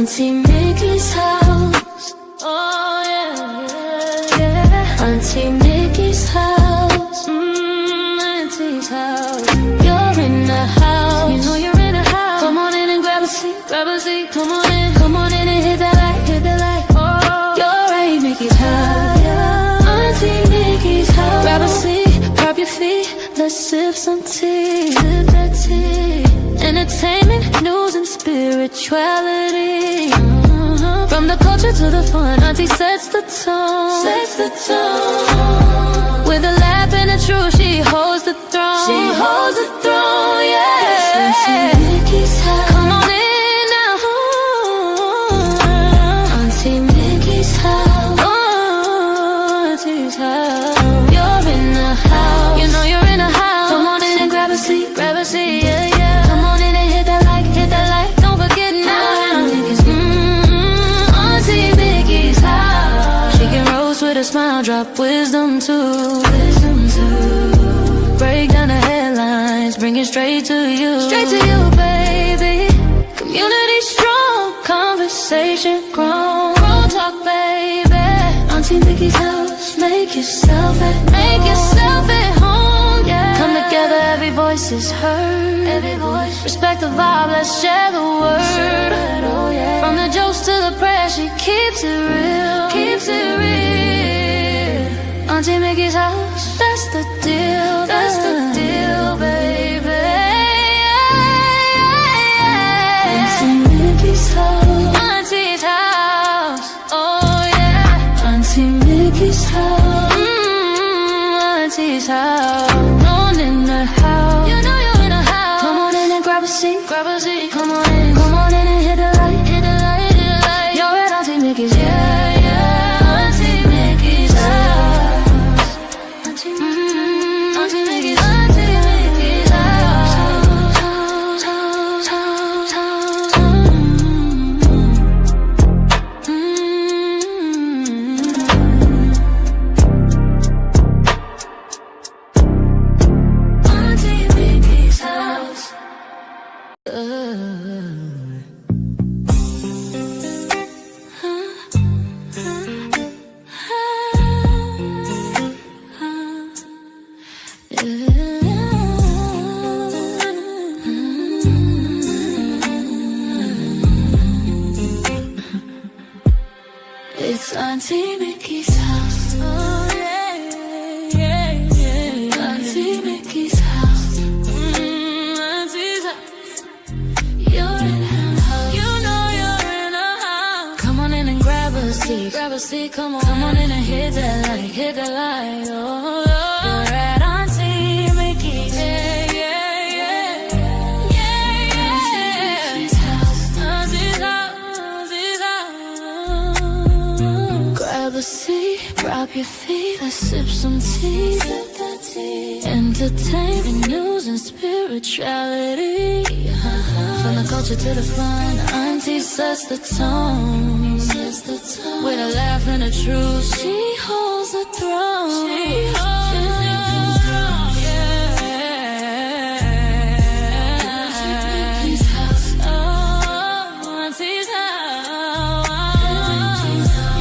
Auntie Mickey's house. Oh yeah, yeah. Auntie Mickey's house. Auntie's house. You're in the house. You know you're in the house. Come on in and grab a seat, grab a seat. Come on in and hit that light, hit that light. Oh, you're Aunt Mickey's house. Auntie Mickey's house. Grab a seat, prop your feet. Let's sip some tea, sip that tea. Entertainment, news, and spirituality. From the culture to the fun, Auntie sets the tone. Sets the tone. With a laugh and a truth, she holds the throne. She holds the throne, yeah. Auntie Mickey's house. Come on in now. Auntie Mickey's house. Oh, Auntie's house. You're in the house. You know you're in the house. Come on in and grab a seat, yeah, yeah. Come on in and hit that light. Don't forget now. Auntie Mickey's house. She can roast with a smile, drop wisdom too. Break down the headlines, bring it straight to you. Straight to you, baby. Community strong, conversation grown. Grown talk, baby. Auntie Mickey's house. Make yourself at home, yeah. Come together, every voice is heard. Every voice. Respect the vibe, let's share the word. Oh, yeah. From the jokes to the prayers, she keeps it real. Keeps it real. Auntie Mickey's house, that's the deal. That's the deal, baby. Auntie Mickey's house. Auntie's house. Oh yeah. Auntie Mickey's house. Auntie's house. On in the house. You know you're in the house. Come on in and grab a seat. Grab a seat. Come on in and hit the light. Hit the light, hit the light. You're at Auntie Mickey's. Yeah, yeah. Auntie Mickey's house. Auntie Mickey's. Auntie Mickey's house. Auntie Mickey's house. It's Auntie Mickey's house. Oh yeah, yeah, yeah. Auntie Mickey's house. Auntie's house. You're in her house. You know you're in her house. Come on in and grab a seat. Grab a seat. Come on in and hit that light. Hit that light. Oh, you're at Auntie Mickey's. Yeah, yeah, yeah. Yeah, yeah. Auntie's house. Auntie's house. Auntie's house. Grab a seat, prop your feet, let's sip some tea. Sip that tea. Entertainment, news, and spirituality. From the culture to the fun, Auntie sets the tone. With a laugh and a truth, she holds the throne. She holds the throne, yeah. Auntie's house. Oh, Auntie's house.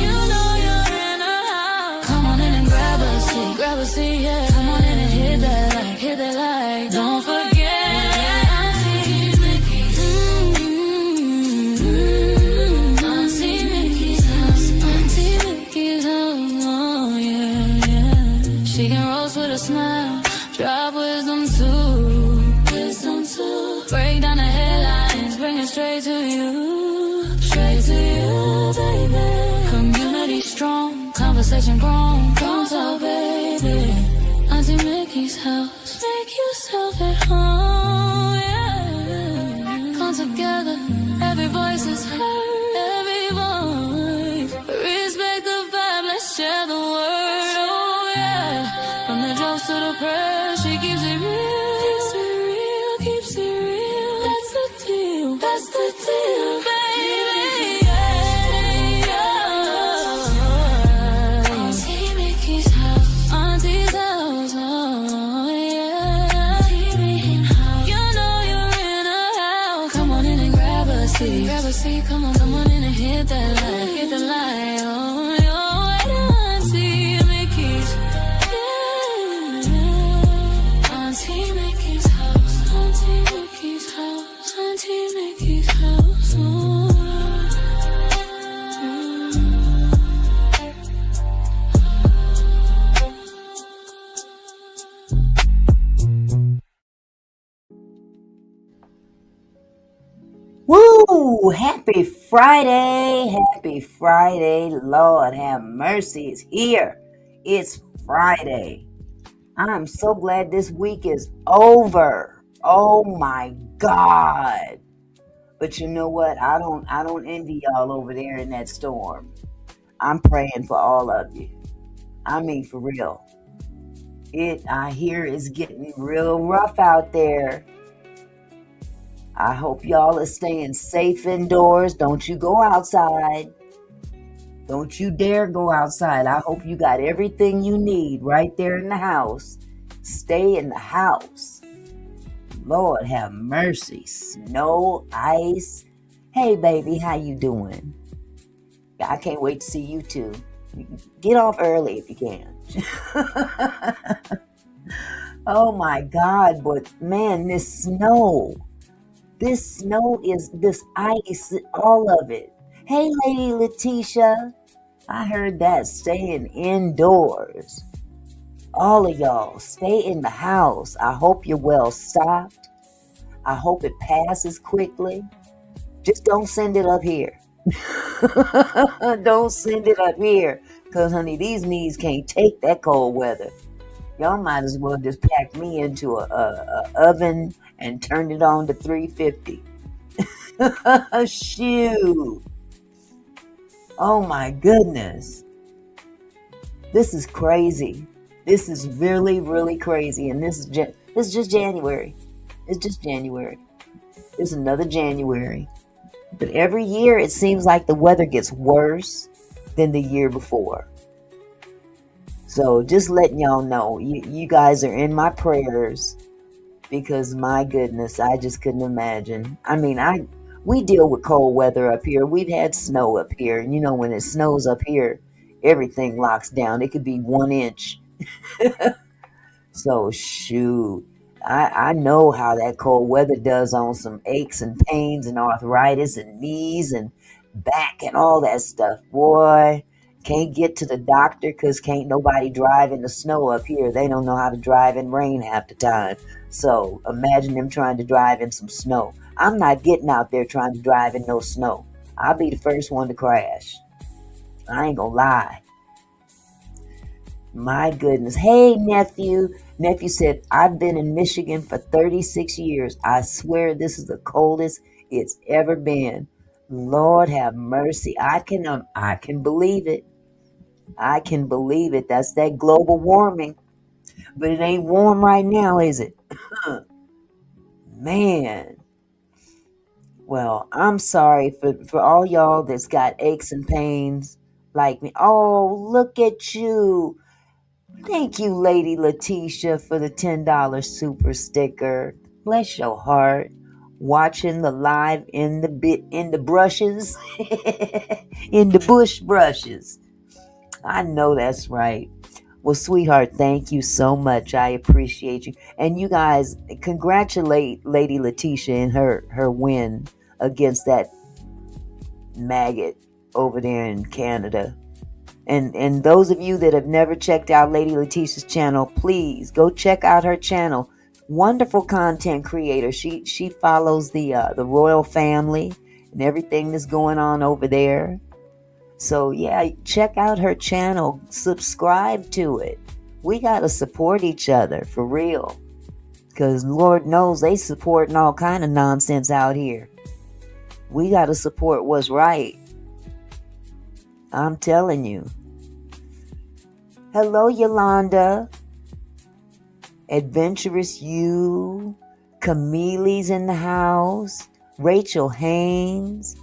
You know you're in her house. Come on in and grab a seat, yeah. Come on in and hit that light. Don't forget. Auntie Mickey's. Auntie Mickey's house. Auntie Mickey's house. Oh yeah, yeah. She can roast with a smile, drop wisdom too. Break down the headlines, bring it straight to you. Straight to you, baby. Community strong, conversation grown. Don't talk, baby. Auntie Mickey's house. Make yourself at home, yeah. Come together, every voice is heard. Every voice. Respect the vibe, let's share the word. Oh yeah. From the jokes to the prayers, she keeps it real. Keeps it real. That's the deal. That's the deal, baby. Yeah, yeah. Auntie Mickey's house. Auntie's house. Oh yeah. Auntie Mickey's house. You know you're in her house. Come on in and grab a seat. Grab a seat. Come on in. hit the light. Oh, you're right, Auntie Mickey's. Yeah. Auntie Mickey's house. Auntie Mickey's house. Auntie Mickey's house. Oh. Woo! Happy Friday! Happy Friday! Lord have mercy, it's here. It's Friday. I'm so glad this week is over. Oh my God! But you know what? I don't envy y'all over there in that storm. I'm praying for all of you. I mean, for real. I hear it's getting real rough out there. I hope y'all are staying safe indoors. Don't you go outside. Don't you dare go outside. I hope you got everything you need right there in the house. Stay in the house. Lord have mercy. Snow, ice. Hey, baby, how you doing? I can't wait to see you too. Get off early if you can. Oh, my God. But, man, this snow is this ice, all of it. Hey, Lady Letitia. I heard that staying indoors. All of y'all, stay in the house. I hope you're well stocked. I hope it passes quickly. Just don't send it up here. Don't send it up here. Because, honey, these knees can't take that cold weather. Y'all might as well just pack me into a oven and turn it on to 350. Shoot. Oh my goodness. This is crazy. This is really, really crazy. And this is just January. It's just January. It's another January. But every year it seems like the weather gets worse than the year before. So just letting y'all know, you guys are in my prayers. Because my goodness, I just couldn't imagine. I mean, we deal with cold weather up here. We've had snow up here. And you know, when it snows up here, everything locks down. It could be 1 inch. So shoot, I know how that cold weather does on some aches and pains and arthritis and knees and back and all that stuff. Boy, can't get to the doctor because can't nobody drive in the snow up here. They don't know how to drive in rain half the time. So imagine them trying to drive in some snow. I'm not getting out there trying to drive in no snow. I'll be the first one to crash. I ain't gonna lie. My goodness. Hey, nephew. Nephew said, I've been in Michigan for 36 years. I swear this is the coldest it's ever been. Lord have mercy. I can believe it. I can believe it. That's that global warming. But it ain't warm right now, is it? Man. Well, I'm sorry for all y'all that's got aches and pains like me. Oh, look at you. Thank you, Lady Letitia, for the $10 super sticker. Bless your heart. Watching the live in the brushes. In the bush brushes. I know that's right. Well, sweetheart, thank you so much. I appreciate you. And you guys, congratulate Lady Letitia in her win against that maggot over there in Canada. And those of you that have never checked out Lady Letitia's channel, please go check out her channel. Wonderful content creator. She follows the royal family and everything that's going on over there. So yeah, check out her channel. Subscribe to it. We gotta support each other for real. Because Lord knows they supporting all kind of nonsense out here. We gotta support what's right. I'm telling you. Hello, Yolanda. Adventurous You. Camille's in the house. Rachel Haynes.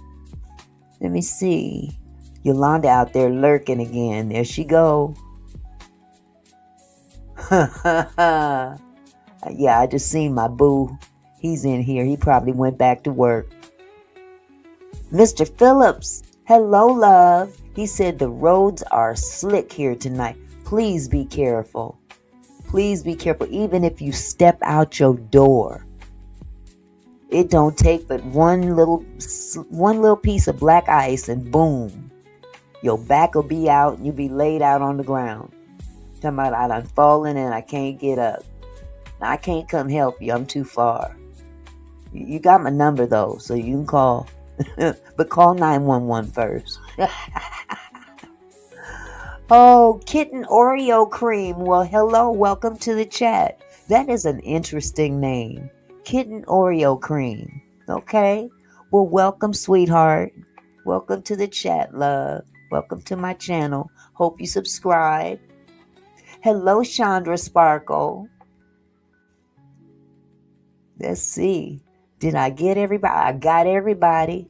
Let me see. Yolanda out there lurking again. There she go. Yeah, I just seen my boo. He's in here. He probably went back to work. Mr. Phillips. Hello, love. He said the roads are slick here tonight. Please be careful. Please be careful. Even if you step out your door, it don't take but one little piece of black ice and boom, your back will be out and you'll be laid out on the ground. Talking about I done fallen and I can't get up. I can't come help you. I'm too far. You got my number though, so you can call. But call 911 first. Oh, Kitten Oreo Cream. Well, hello. Welcome to the chat. That is an interesting name. Kitten Oreo Cream. Okay. Well, welcome, sweetheart. Welcome to the chat, love. Welcome to my channel. Hope you subscribe. Hello, Chandra Sparkle. Let's see. Did I get everybody? I got everybody.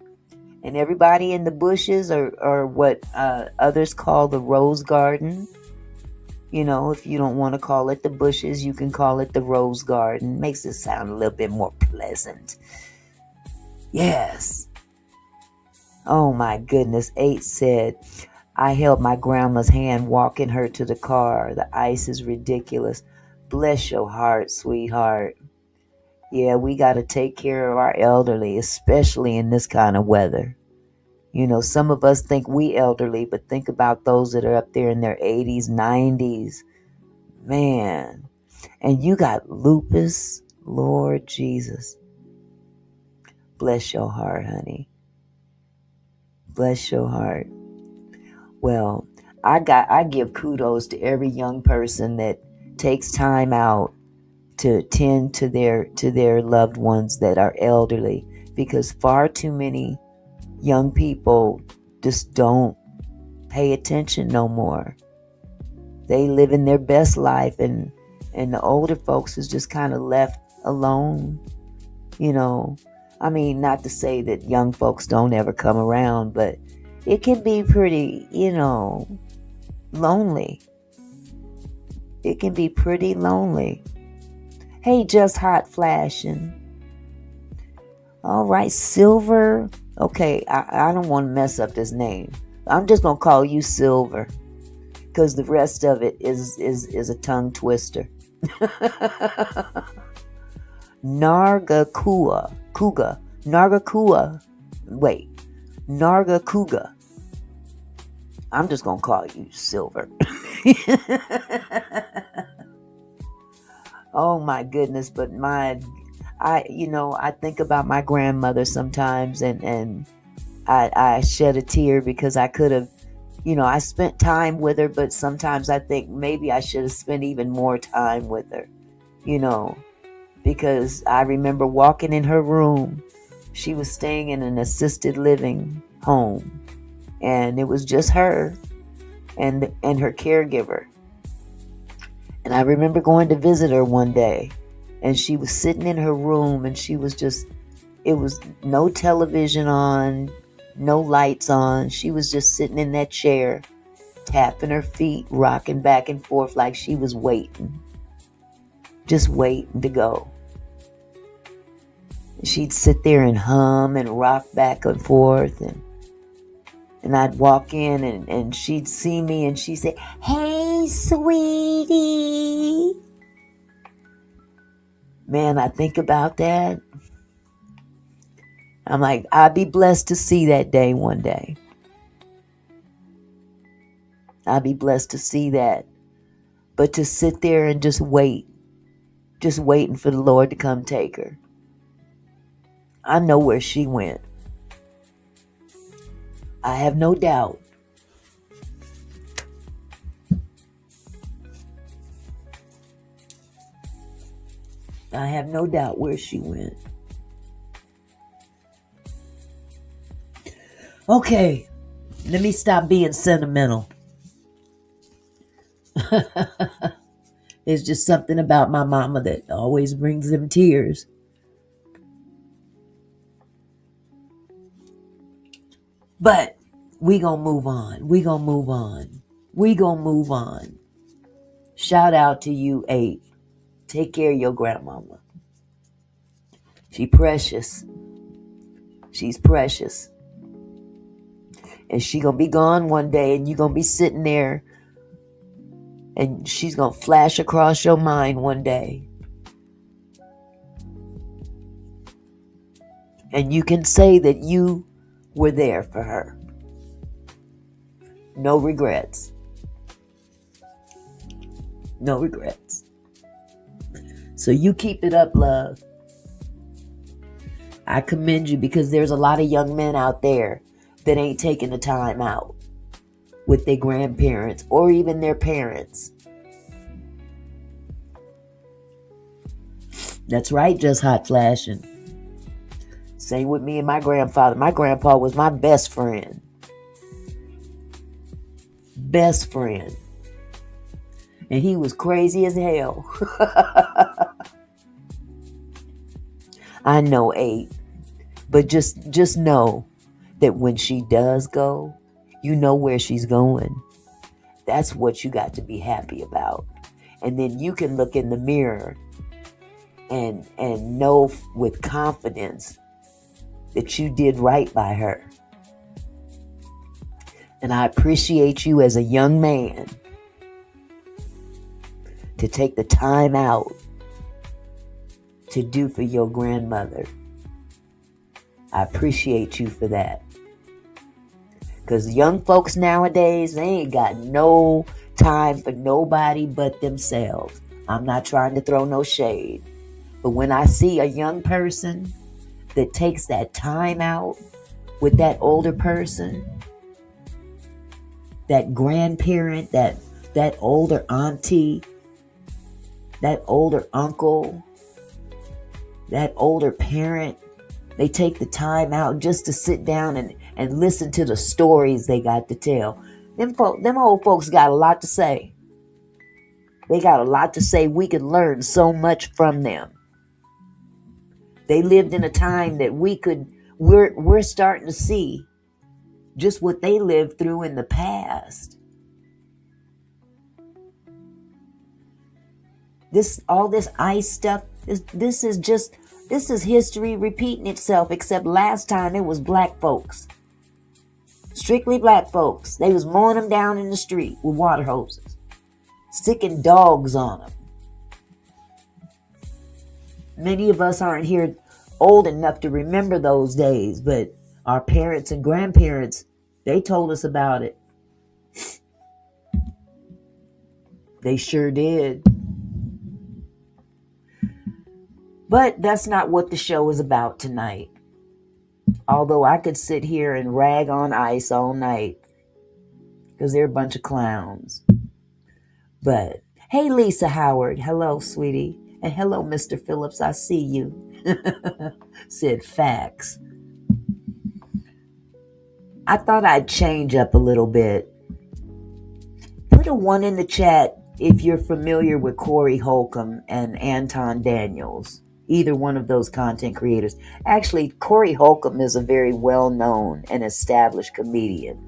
And everybody in the bushes or what others call the rose garden. You know, if you don't want to call it the bushes, you can call it the rose garden. Makes it sound a little bit more pleasant. Yes. Oh my goodness. 8 said, I held my grandma's hand walking her to the car. The ice is ridiculous. Bless your heart, sweetheart. Yeah, we got to take care of our elderly, especially in this kind of weather. You know, some of us think we elderly, but think about those that are up there in their 80s, 90s. Man. And you got lupus, Lord Jesus. Bless your heart, honey. Bless your heart. Well, I give kudos to every young person that takes time out to tend to their loved ones that are elderly, because far too many young people just don't pay attention no more. They live in their best life, and the older folks is just kind of left alone. You know, I mean, not to say that young folks don't ever come around, but it can be pretty, lonely. It can be pretty lonely. Hey, just hot flashing. All right, Silver. Okay, I don't want to mess up this name. I'm just going to call you Silver, because the rest of it is a tongue twister. Nargacuga. I'm just going to call you Silver. Oh my goodness, but I think about my grandmother sometimes, and I shed a tear because I could have, I spent time with her, but sometimes I think maybe I should have spent even more time with her, because I remember walking in her room. She was staying in an assisted living home, and it was just her and her caregiver. And I remember going to visit her one day, and she was sitting in her room, and it was no television on, no lights on. She was just sitting in that chair, tapping her feet, rocking back and forth like she was waiting. Just waiting to go. She'd sit there and hum and rock back and forth, and I'd walk in, and she'd see me, and she'd say, "Hey, sweetie." Man, I think about that. I'm like, I'd be blessed to see that day one day. I'd be blessed to see that. But to sit there and just wait, just waiting for the Lord to come take her. I know where she went. I have no doubt. I have no doubt where she went. Okay, let me stop being sentimental. There's just something about my mama that always brings them tears. But we gonna move on. We gonna move on. We gonna move on. Shout out to you, 8. Take care of your grandmama. She precious. She's precious. And she gonna be gone one day, and you gonna be sitting there, and she's gonna flash across your mind one day. And you can say that you were there for her. No regrets. No regrets. So you keep it up, love. I commend you, because there's a lot of young men out there that ain't taking the time out with their grandparents or even their parents. That's right, just hot flashing. Same with me and my grandfather. My grandpa was my best friend. Best friend. And he was crazy as hell. I know, 8. But just know that when she does go, you know where she's going. That's what you got to be happy about. And then you can look in the mirror and know with confidence that you did right by her. And I appreciate you as a young man to take the time out to do for your grandmother. I appreciate you for that. Because young folks nowadays, they ain't got no time for nobody but themselves. I'm not trying to throw no shade. But when I see a young person that takes that time out with that older person, that grandparent, that older auntie, that older uncle, that older parent, they take the time out just to sit down and listen to the stories they got to tell. Them old folks got a lot to say. They got a lot to say. We can learn so much from them. They lived in a time that we're starting to see just what they lived through in the past. All this ICE stuff, this is history repeating itself, except last time it was black folks. Strictly black folks. They was mowing them down in the street with water hoses, sticking dogs on them. Many of us aren't here old enough to remember those days, but our parents and grandparents, they told us about it. They sure did. But that's not what the show is about tonight. Although I could sit here and rag on ICE all night, because they're a bunch of clowns. But, hey, Lisa Howard. Hello, sweetie. And hello, Mr. Phillips. I see you. Said facts. I thought I'd change up a little bit. Put a 1 in the chat if you're familiar with Corey Holcomb and Anton Daniels. Either one of those content creators. Actually, Corey Holcomb is a very well-known and established comedian.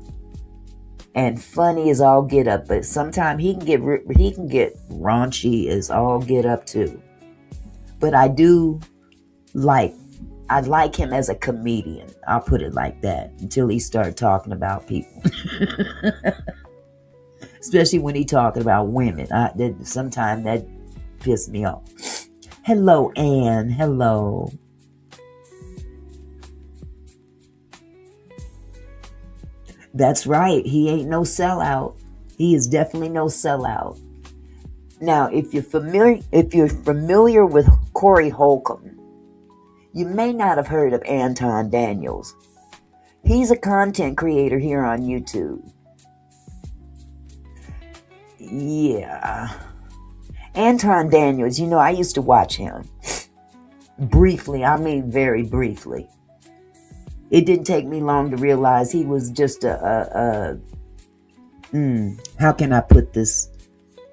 And funny as all get up, but sometimes he can get raunchy as all get up too. But I like him as a comedian. I'll put it like that, until he started talking about people. Especially when he talking about women. Sometimes that pissed me off. Hello, Ann. Hello. That's right. He ain't no sellout. He is definitely no sellout. Now, if you're familiar with Corey Holcomb, you may not have heard of Anton Daniels. He's a content creator here on YouTube. Yeah. Anton Daniels, I used to watch him. Briefly, I mean very briefly. It didn't take me long to realize he was just how can I put this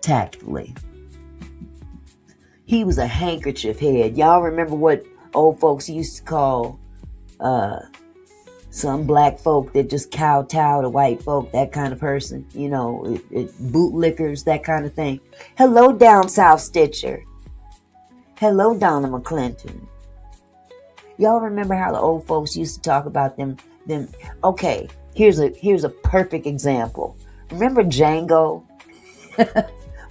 tactfully? He was a handkerchief head. Y'all remember what old folks used to call some black folk that just kowtow to white folk, that kind of person, bootlickers, that kind of thing. Hello, Down South Stitcher. Hello, Donna McClinton. Y'all remember how the old folks used to talk about them? Okay, Here's a perfect example. Remember Django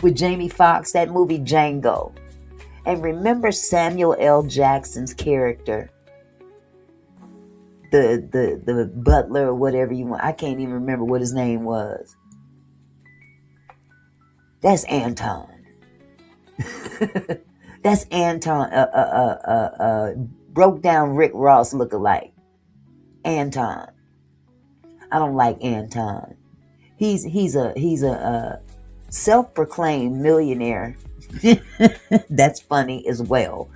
with Jamie Foxx, that movie Django? And remember Samuel L. Jackson's character, the butler or whatever you want. I can't even remember what his name was. That's Anton. That's Anton. Broke down Rick Ross lookalike. Anton. I don't like Anton. He's a self-proclaimed millionaire. That's funny as well.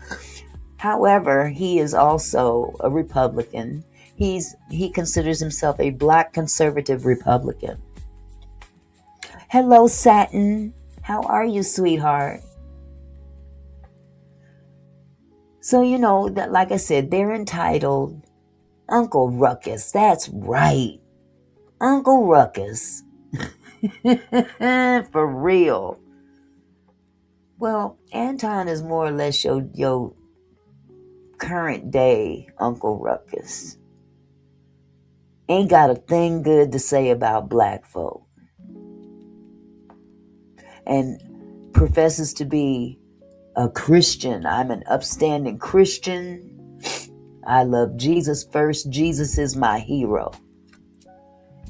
However, he is also a Republican. He considers himself a black conservative Republican. Hello, Satin. How are you, sweetheart? So, that, like I said, they're entitled Uncle Ruckus. That's right. Uncle Ruckus. For real. Well, Anton is more or less your current day Uncle Ruckus. Ain't got a thing good to say about black folk. And professes to be a Christian. I'm an upstanding Christian. I love Jesus first. Jesus is my hero.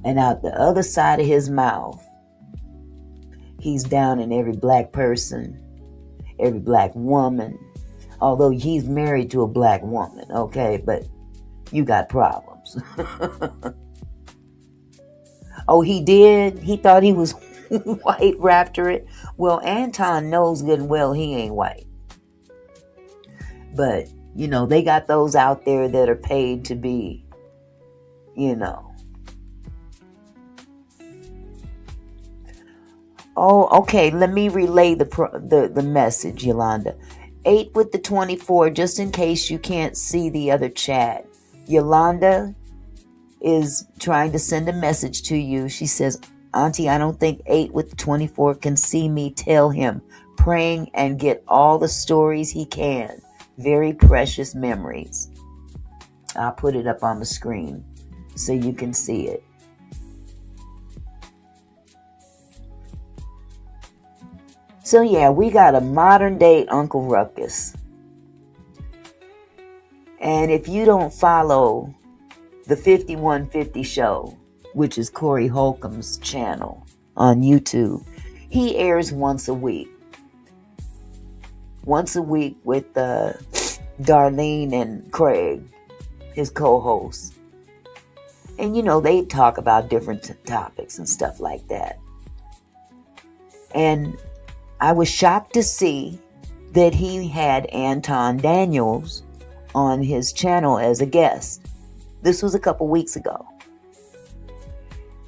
And out the other side of his mouth, he's down in every black person, every black woman. Although he's married to a black woman, okay? But you got problems. Oh, he did? He thought he was white after it? Well, Anton knows good and well he ain't white. But, they got those out there that are paid to be, Oh, okay. Let me relay the message, Yolanda. 8 with the 24, just in case you can't see the other chat. Yolanda is trying to send a message to you. She says, Auntie, I don't think 8 with the 24 can see me. Tell him. Praying and get all the stories he can. Very precious memories. I'll put it up on the screen so you can see it. So yeah, we got a modern day Uncle Ruckus. And if you don't follow the 5150 show, which is Corey Holcomb's channel on YouTube, he airs once a week. Once a week with Darlene and Craig, his co-hosts. And they talk about different topics and stuff like that. And I was shocked to see that he had Anton Daniels on his channel as a guest. This was a couple weeks ago.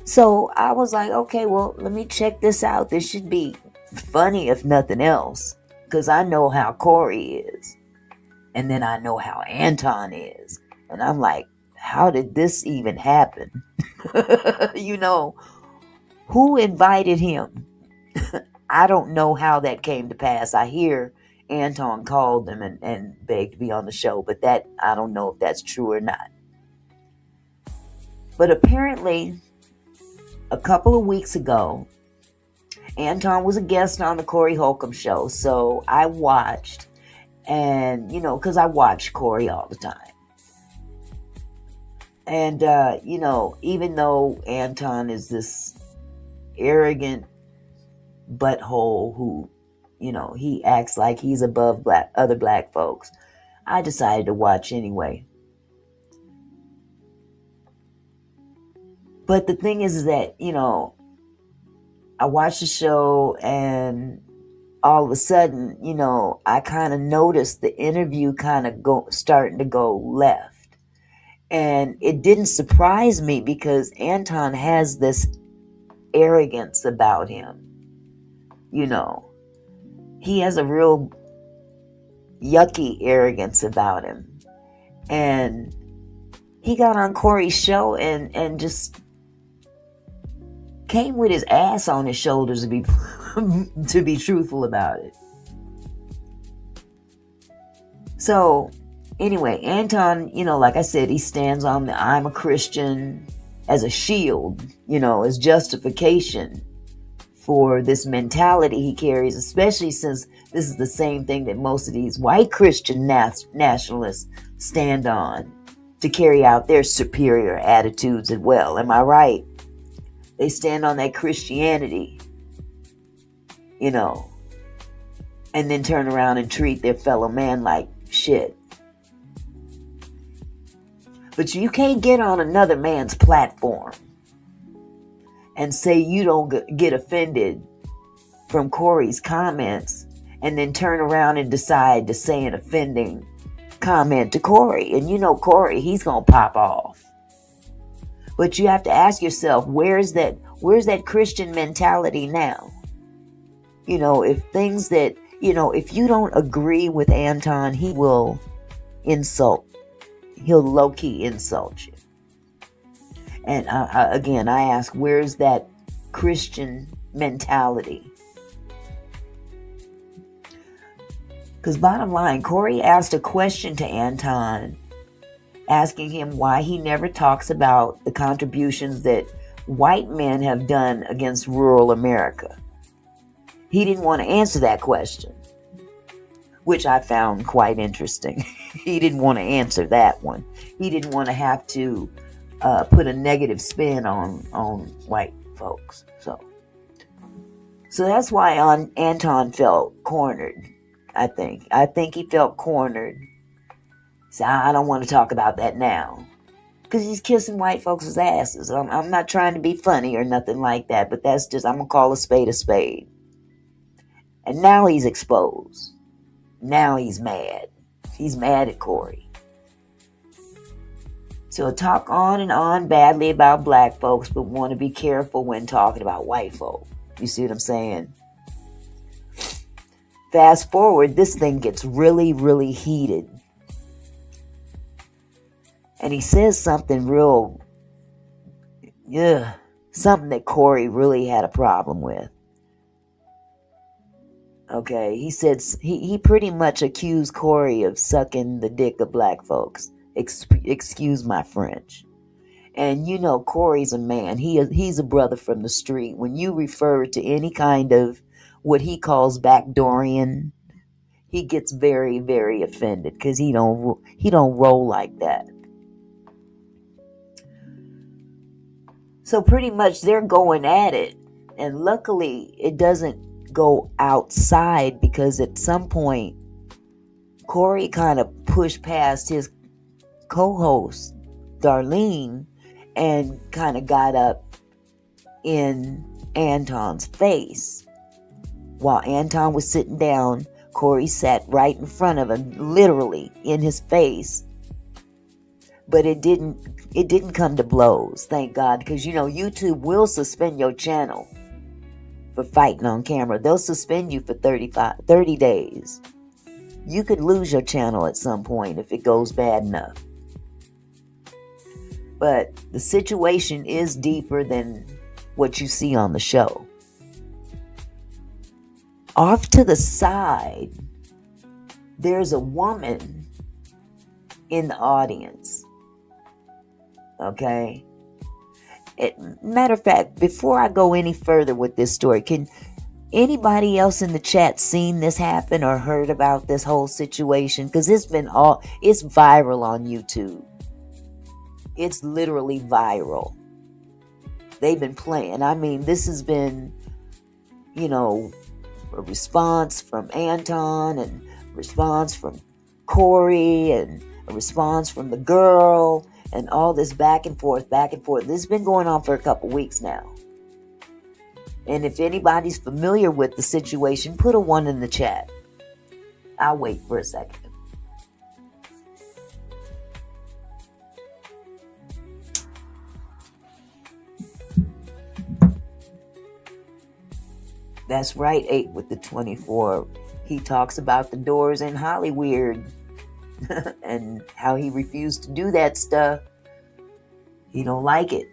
So I was like, okay, well, let me check this out. This should be funny if nothing else. Because I know how Corey is. And then I know how Anton is. And I'm like, how did this even happen? Who invited him? I don't know how that came to pass. I hear Anton called them and begged to be on the show, but that, I don't know if that's true or not. But apparently, a couple of weeks ago, Anton was a guest on the Corey Holcomb show, so I watched, and, because I watch Corey all the time. And, even though Anton is this arrogant butthole who, he acts like he's above other black folks, I decided to watch anyway. But the thing is that, I watched the show and all of a sudden, I kind of noticed the interview kind of starting to go left. And it didn't surprise me because Anton has this arrogance about him. He has a real yucky arrogance about him. And he got on Corey's show and just came with his ass on his shoulders to be to be truthful about it. So anyway, Anton, like I said, he stands on the I'm a Christian, as a shield, as justification for this mentality he carries, especially since this is the same thing that most of these white Christian nationalists stand on to carry out their superior attitudes as well. Am I right? They stand on that Christianity, and then turn around and treat their fellow man like shit. But you can't get on another man's platform and say you don't get offended from Corey's comments and then turn around and decide to say an offending comment to Corey. And Corey, he's going to pop off. But you have to ask yourself, where's that Christian mentality now? If things that, if you don't agree with Anton, he will insult. He'll low-key insult you. And again, I ask, where's that Christian mentality? Because bottom line, Corey asked a question to Anton, asking him why he never talks about the contributions that white men have done against rural America. He didn't want to answer that question, which I found quite interesting. He didn't want to answer that one. He didn't want to have to put a negative spin on white folks. So that's why Anton felt cornered, I think. I think he felt cornered. So I don't want to talk about that now. Because he's kissing white folks' asses. I'm not trying to be funny or nothing like that, but that's just, I'm going to call a spade a spade. And now he's exposed. Now he's mad. He's mad at Corey. So talk on and on badly about black folks, but want to be careful when talking about white folk. You see what I'm saying? Fast forward, this thing gets really, really heated. And he says something something that Corey really had a problem with. Okay, he said he pretty much accused Corey of sucking the dick of black folks. Excuse my French. And Corey's a man. He's a brother from the street. When you refer to any kind of what he calls backdoorian, he gets very, very offended because he don't roll like that. So pretty much they're going at it, and luckily it doesn't go outside, because at some point Corey kind of pushed past his co-host Darlene and kind of got up in Anton's face. While Anton was sitting down, Corey sat right in front of him, literally in his face. But it didn't come to blows, thank God, because YouTube will suspend your channel for fighting on camera. They'll suspend you for 30 days. You could lose your channel at some point if it goes bad enough. But the situation is deeper than what you see on the show. Off to the side, there's a woman in the audience. Okay? Matter of fact, before I go any further with this story, can anybody else in the chat seen this happen or heard about this whole situation? Because it's viral on YouTube. It's literally viral. They've been playing. I mean, this has been, a response from Anton, and a response from Corey, and a response from the girl, and all this back and forth. This has been going on for a couple weeks now. And if anybody's familiar with the situation, put a 1 in the chat. I'll wait for a second. That's right, 8 with the 24. He talks about the doors in Hollywood and how he refused to do that stuff. He don't like it.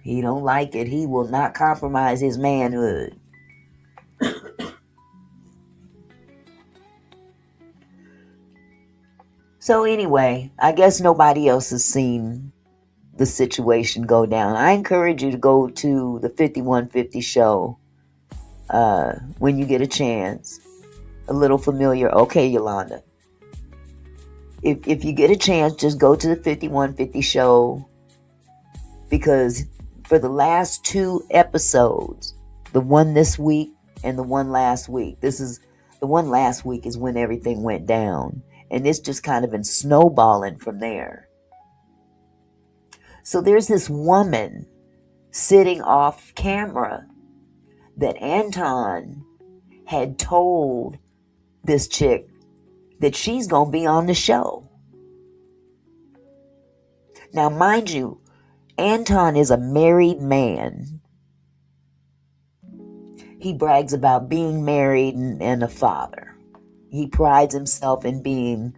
He don't like it. He will not compromise his manhood. So anyway, I guess nobody else has seen the situation go down. I encourage you to go to the 5150 show when you get a chance. A little familiar. Okay, Yolanda. If you get a chance, just go to the 5150 show, because for the last 2 episodes, the one this week and the one last week, the one last week is when everything went down, and it's just kind of been snowballing from there. So there's this woman sitting off camera that Anton had told this chick that she's going to be on the show. Now, mind you, Anton is a married man. He brags about being married and a father. He prides himself in being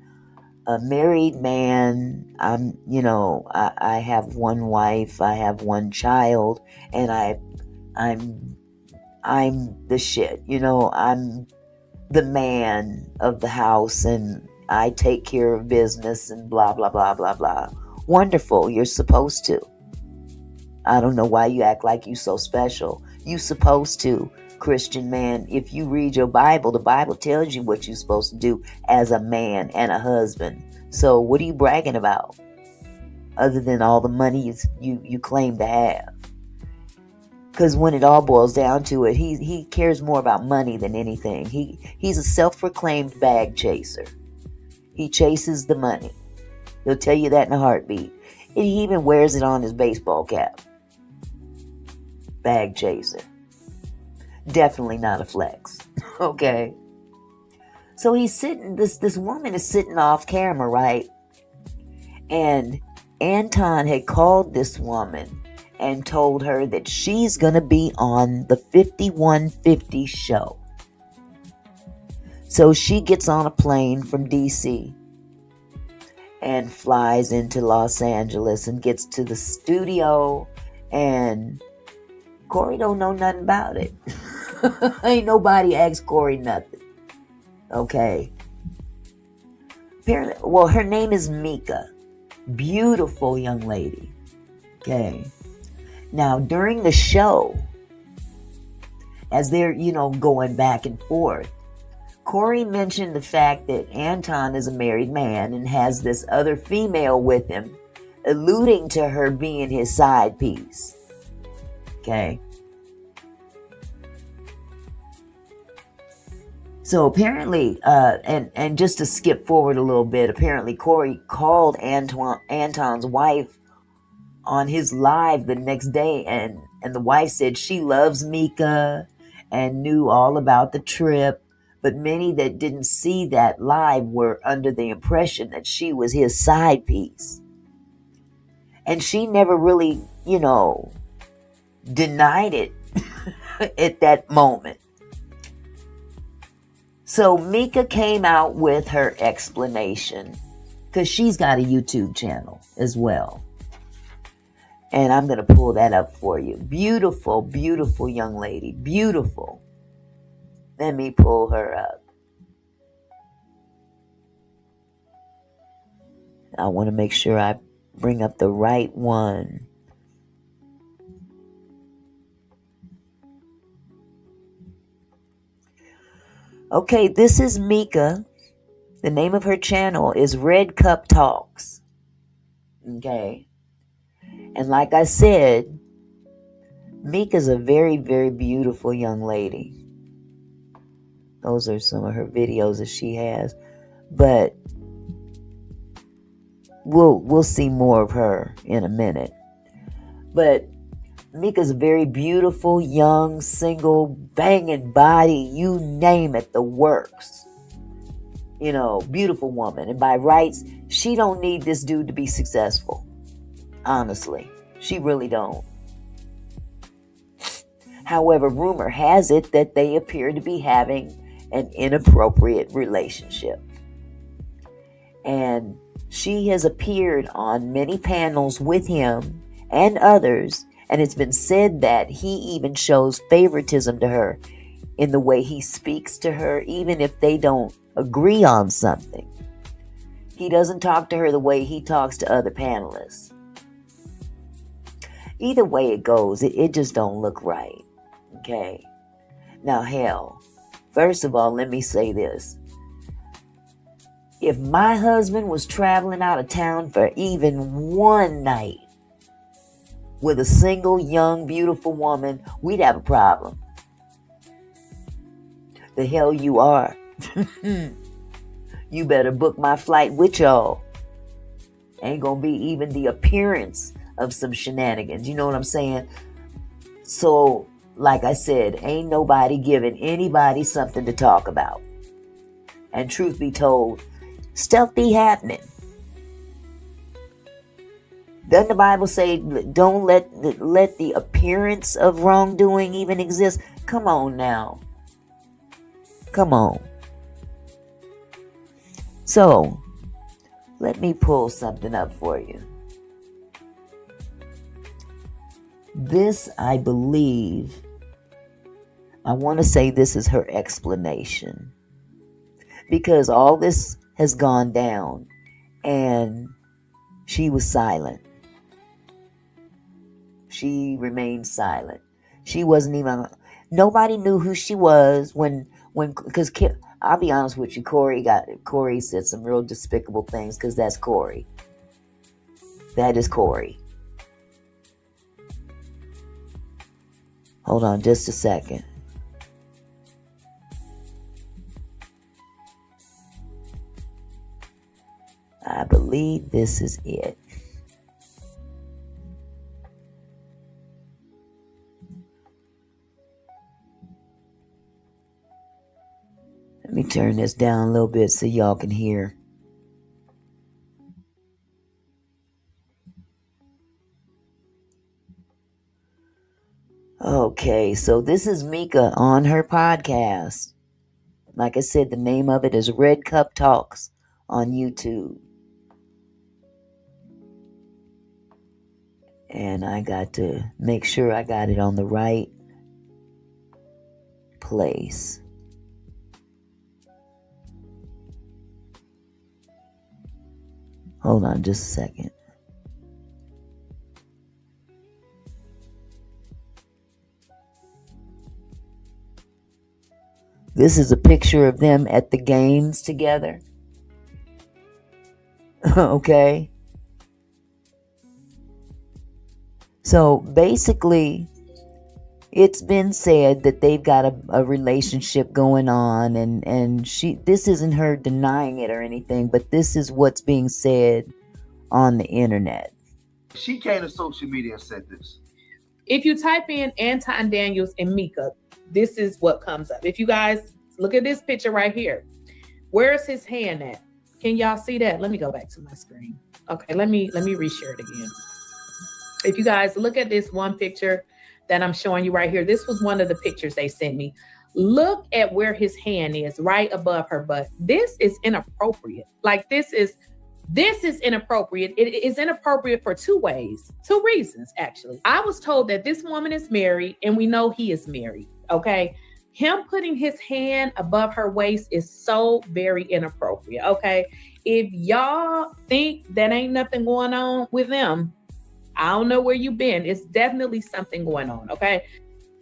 a married man. I have one wife, I have one child, and I'm the shit. I'm the man of the house, and I take care of business and blah, blah, blah, blah, blah. Wonderful. You're supposed to. I don't know why you act like you so special. You supposed to, Christian man. If you read your Bible, the Bible tells you what you're supposed to do as a man and a husband. So what are you bragging about? Other than all the money you claim to have. Because when it all boils down to it, he cares more about money than anything. He's a self-proclaimed bag chaser. He chases the money. He'll tell you that in a heartbeat. And he even wears it on his baseball cap. Bag chaser. Definitely not a flex. Okay. So he's sitting, this woman is sitting off camera, right? And Anton had called this woman and told her that she's going to be on the 5150 show. So she gets on a plane from DC and flies into Los Angeles and gets to the studio, and Corey don't know nothing about it. Ain't nobody asked Corey nothing. Okay. Apparently, well, her name is Mika. Beautiful young lady. Okay. Now, during the show, as they're, going back and forth, Corey mentioned the fact that Anton is a married man and has this other female with him, alluding to her being his side piece. Okay. So apparently, and just to skip forward a little bit, apparently Corey called Anton's wife on his live the next day, and the wife said she loves Mika and knew all about the trip, but many that didn't see that live were under the impression that she was his side piece. And she never really, denied it at that moment. So Mika came out with her explanation, because she's got a YouTube channel as well. And I'm going to pull that up for you. Beautiful, beautiful young lady. Beautiful. Let me pull her up. I want to make sure I bring up the right one. Okay, this is Mika. The name of her channel is Red Cup Talks. Okay. And like I said, Mika's a very, very beautiful young lady. Those are some of her videos that she has. But we'll see more of her in a minute. But Mika's a very beautiful, young, single, banging body. You name it, the works. Beautiful woman. And by rights, she don't need this dude to be successful. Honestly, she really don't. However, rumor has it that they appear to be having an inappropriate relationship. And she has appeared on many panels with him and others, and it's been said that he even shows favoritism to her in the way he speaks to her, even if they don't agree on something. He doesn't talk to her the way he talks to other panelists. Either way it goes, it just don't look right. Okay. Now, hell, first of all, let me say this. If my husband was traveling out of town for even one night with a single, young, beautiful woman, we'd have a problem. The hell you are. You better book my flight with y'all. Ain't gonna be even the appearance of some shenanigans. You know what I'm saying? So, like I said, ain't nobody giving anybody something to talk about. And truth be told, stuff be happening. Doesn't the Bible say don't let the appearance of wrongdoing even exist? Come on now. Come on. So, let me pull something up for you. This, I believe, I want to say this is her explanation. Because all this has gone down and she was silent. She remained silent. She wasn't even, nobody knew who she was because I'll be honest with you, Corey said some real despicable things because that's Corey. That is Corey. Hold on just a second. I believe this is it. Let me turn this down a little bit so y'all can hear. Okay, so this is Mika on her podcast. Like I said, the name of it is Red Cup Talks on YouTube. And I got to make sure I got it on the right place. Hold on just a second. This is a picture of them at the games together. Okay. So basically, it's been said that they've got a relationship going on, and this isn't her denying it or anything, but this is what's being said on the internet. She came to social media and said this. If you type in Anton Daniels and Mika, this is what comes up. If you guys look at this picture right here, where's his hand at? Can y'all see that? Let me go back to my screen. Okay, let me reshare it again. If you guys look at this one picture that I'm showing you right here, this was one of the pictures they sent me. Look at where his hand is, right above her butt. This is inappropriate. Like this is inappropriate. It is inappropriate for two reasons, actually. I was told that this woman is married and we know he is married. Okay. Him putting his hand above her waist is so very inappropriate. Okay. If y'all think that ain't nothing going on with them, I don't know where you've been. It's definitely something going on. Okay.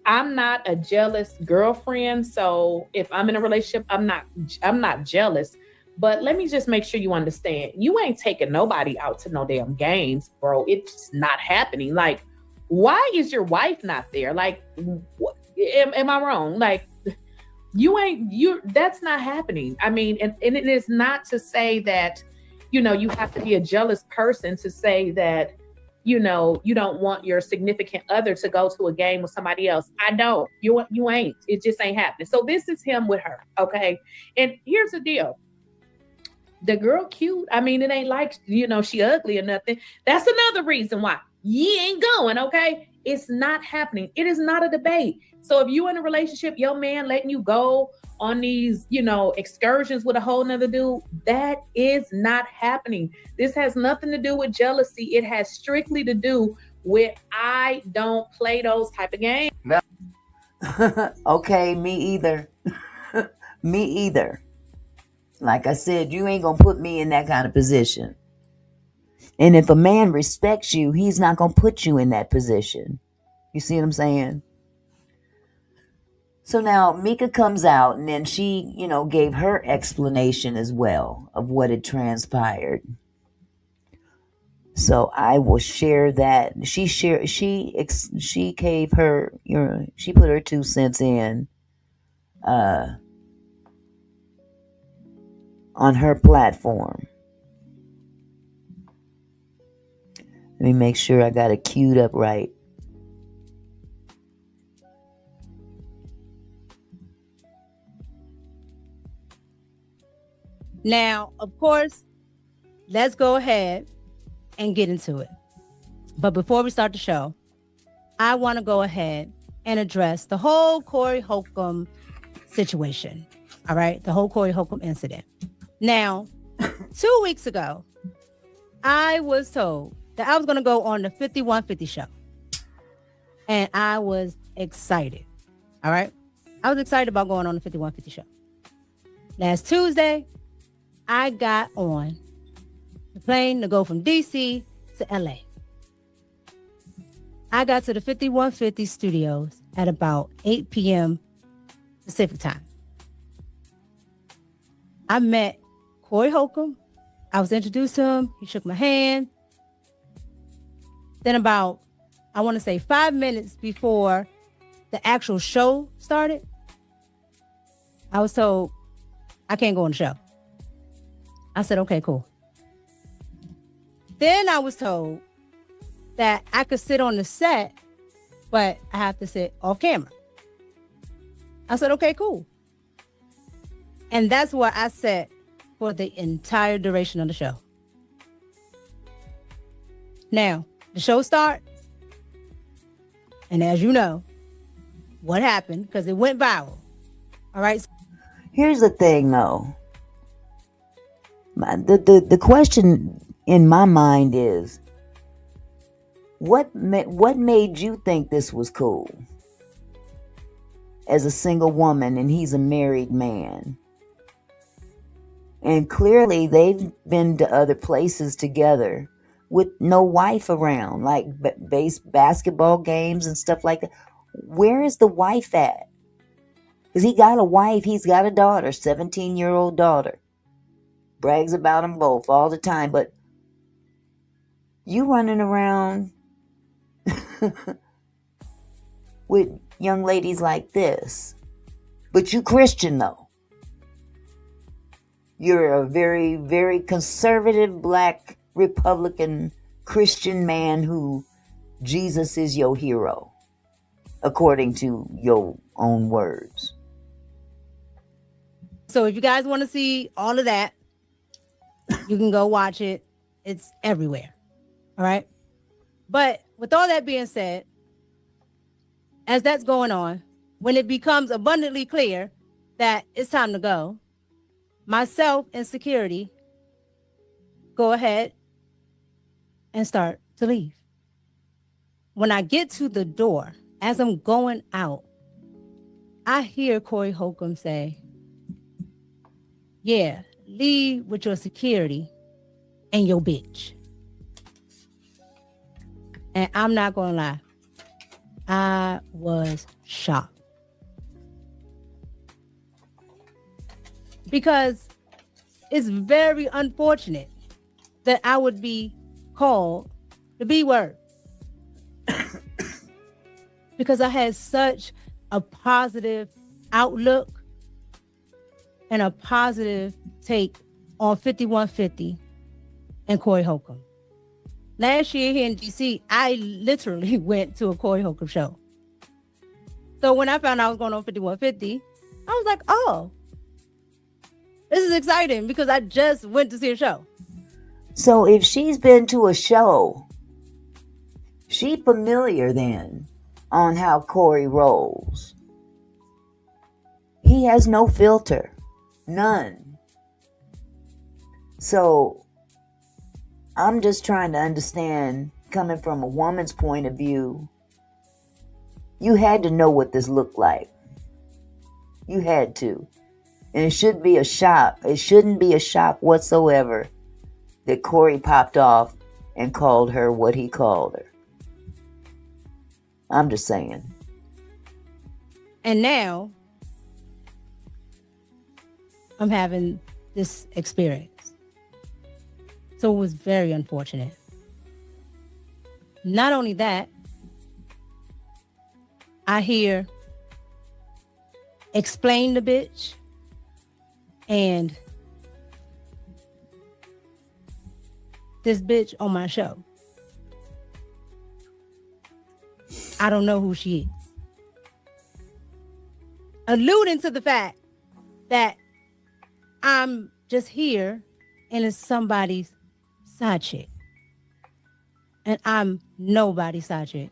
I'm not a jealous girlfriend. So if I'm in a relationship, I'm not jealous. But let me just make sure you understand. You ain't taking nobody out to no damn games, bro. It's not happening. Like, why is your wife not there? Like, what, am I wrong? Like, that's not happening. I mean, and it is not to say that, you have to be a jealous person to say that, you don't want your significant other to go to a game with somebody else. I don't. You ain't. It just ain't happening. So this is him with her. Okay. And here's the deal. The girl cute. I mean, it ain't like, she ugly or nothing. That's another reason why you ain't going, okay? It's not happening. It is not a debate. So if you in a relationship, your man letting you go on these, excursions with a whole nother dude, that is not happening. This has nothing to do with jealousy. It has strictly to do with I don't play those type of games. Okay, me either. Me either. Like I said, you ain't gonna put me in that kind of position. And if a man respects you, he's not going to put you in that position. You see what I'm saying? So now Mika comes out, and then she, gave her explanation as well of what had transpired. So I will share that. She gave her, she put her 2 cents in on her platform. Let me make sure I got it queued up right. Now, of course, let's go ahead and get into it. But before we start the show, I want to go ahead and address the whole Corey Holcomb situation. All right, the whole Corey Holcomb incident. Now, 2 weeks ago, I was told that I was going to go on the 5150 show. And I was excited. All right. I was excited about going on the 5150 show. Last Tuesday, I got on the plane to go from DC to LA. I got to the 5150 studios at about 8 p.m. Pacific time. I met Corey Holcomb. I was introduced to him. He shook my hand. Then about, I want to say 5 minutes before the actual show started, I was told I can't go on the show. I said, okay, cool. Then I was told that I could sit on the set, but I have to sit off camera. I said, okay, cool. And that's where I sat for the entire duration of the show. Now, the show starts. And as you know, what happened, because it went viral. All right. Here's the thing, though. The question in my mind is, what made you think this was cool? As a single woman, and he's a married man. And clearly they've been to other places together with no wife around, like basketball games and stuff like that. Where is the wife at? Because he got a wife, he's got a daughter, 17-year-old daughter. Brags about them both all the time, but you running around with young ladies like this. But you Christian, though. You're a very, very conservative black Republican Christian man who Jesus is your hero, according to your own words. So if you guys want to see all of that, you can go watch it. It's everywhere. All right. But with all that being said, as that's going on, when it becomes abundantly clear that it's time to go, myself and security go ahead and start to leave. When I get to the door, as I'm going out, I hear Corey Holcomb say, yeah, leave with your security and your bitch. And I'm not going to lie. I was shocked. Because it's very unfortunate that I would be called the B word. Because I had such a positive outlook and a positive take on 5150 and Corey Holcomb. Last year here in DC, I literally went to a Corey Holcomb show. So when I found out I was going on 5150, I was like, oh, this is exciting because I just went to see a show. So if she's been to a show, she familiar then on how Corey rolls. He has no filter. None. So I'm just trying to understand, coming from a woman's point of view, you had to know what this looked like. You had to. And it should be a shock. It shouldn't be a shock whatsoever that Corey popped off and called her what he called her. I'm just saying. And now I'm having this experience. So it was very unfortunate. Not only that, I hear explain the bitch and this bitch on my show. I don't know who she is. Alluding to the fact that I'm just here and it's somebody's side chick. And I'm nobody's side chick.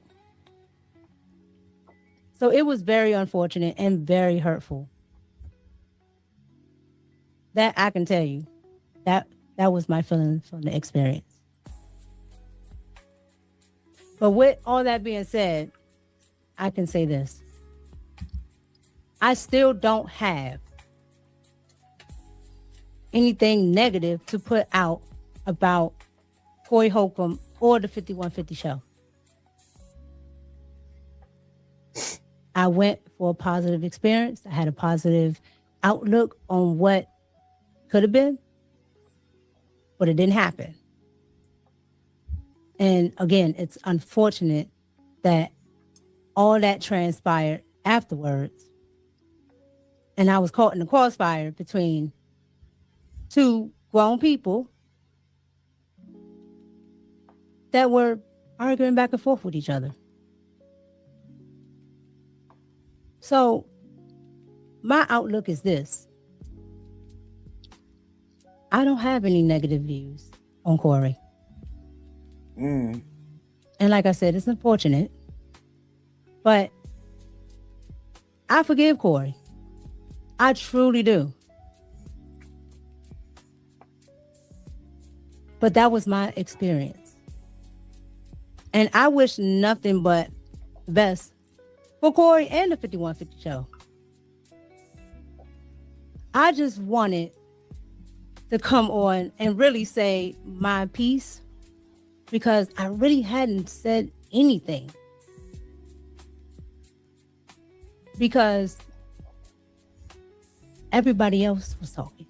So it was very unfortunate and very hurtful. That I can tell you. That was my feeling from the experience. But with all that being said, I can say this. I still don't have anything negative to put out about Corey Holcomb or the 5150 show. I went for a positive experience. I had a positive outlook on what could have been, but it didn't happen. And again, it's unfortunate that all that transpired afterwards. And I was caught in the crossfire between two grown people that were arguing back and forth with each other. So my outlook is this. I don't have any negative views on Corey. And like I said, it's unfortunate, but I forgive Corey. I truly do. But that was my experience. And I wish nothing but the best for Corey and the 5150 show. I just wanted to come on and really say my piece because I really hadn't said anything. Because everybody else was talking.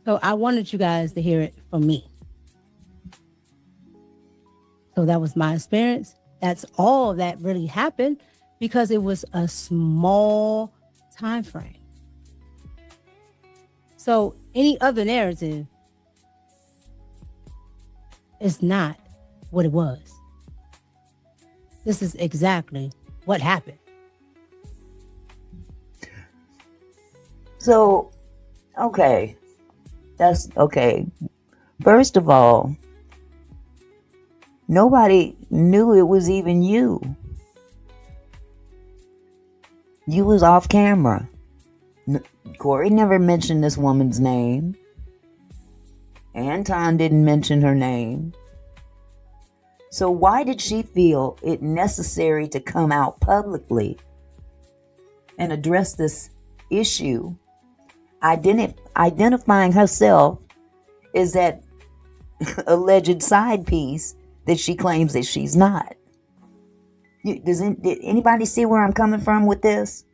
So I wanted you guys to hear it from me. So that was my experience. That's all that really happened because it was a small time frame. So any other narrative is not what it was. This is exactly what happened. So, okay. That's okay. First of all, nobody knew it was even you. You was off camera. Corey never mentioned this woman's name. Anton didn't mention her name. So why did she feel it necessary to come out publicly and address this issue, identifying herself as that alleged side piece that she claims that she's not? Did anybody see where I'm coming from with this?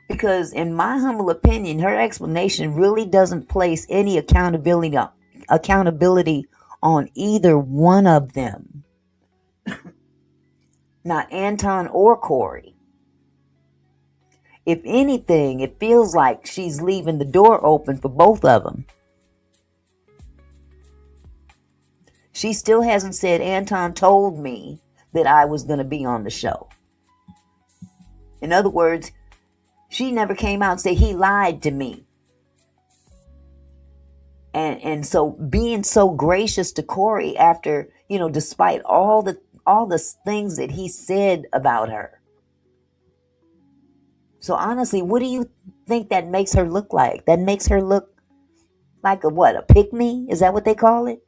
Because in my humble opinion, her explanation really doesn't place any accountability on either one of them. Not Anton or Corey. If anything, it feels like she's leaving the door open for both of them. She still hasn't said Anton told me that I was going to be on the show. In other words, she never came out and said he lied to me. And so being so gracious to Corey after, despite all the things that he said about her. So honestly, what do you think that makes her look like? That makes her look like a pick-me? Is that what they call it?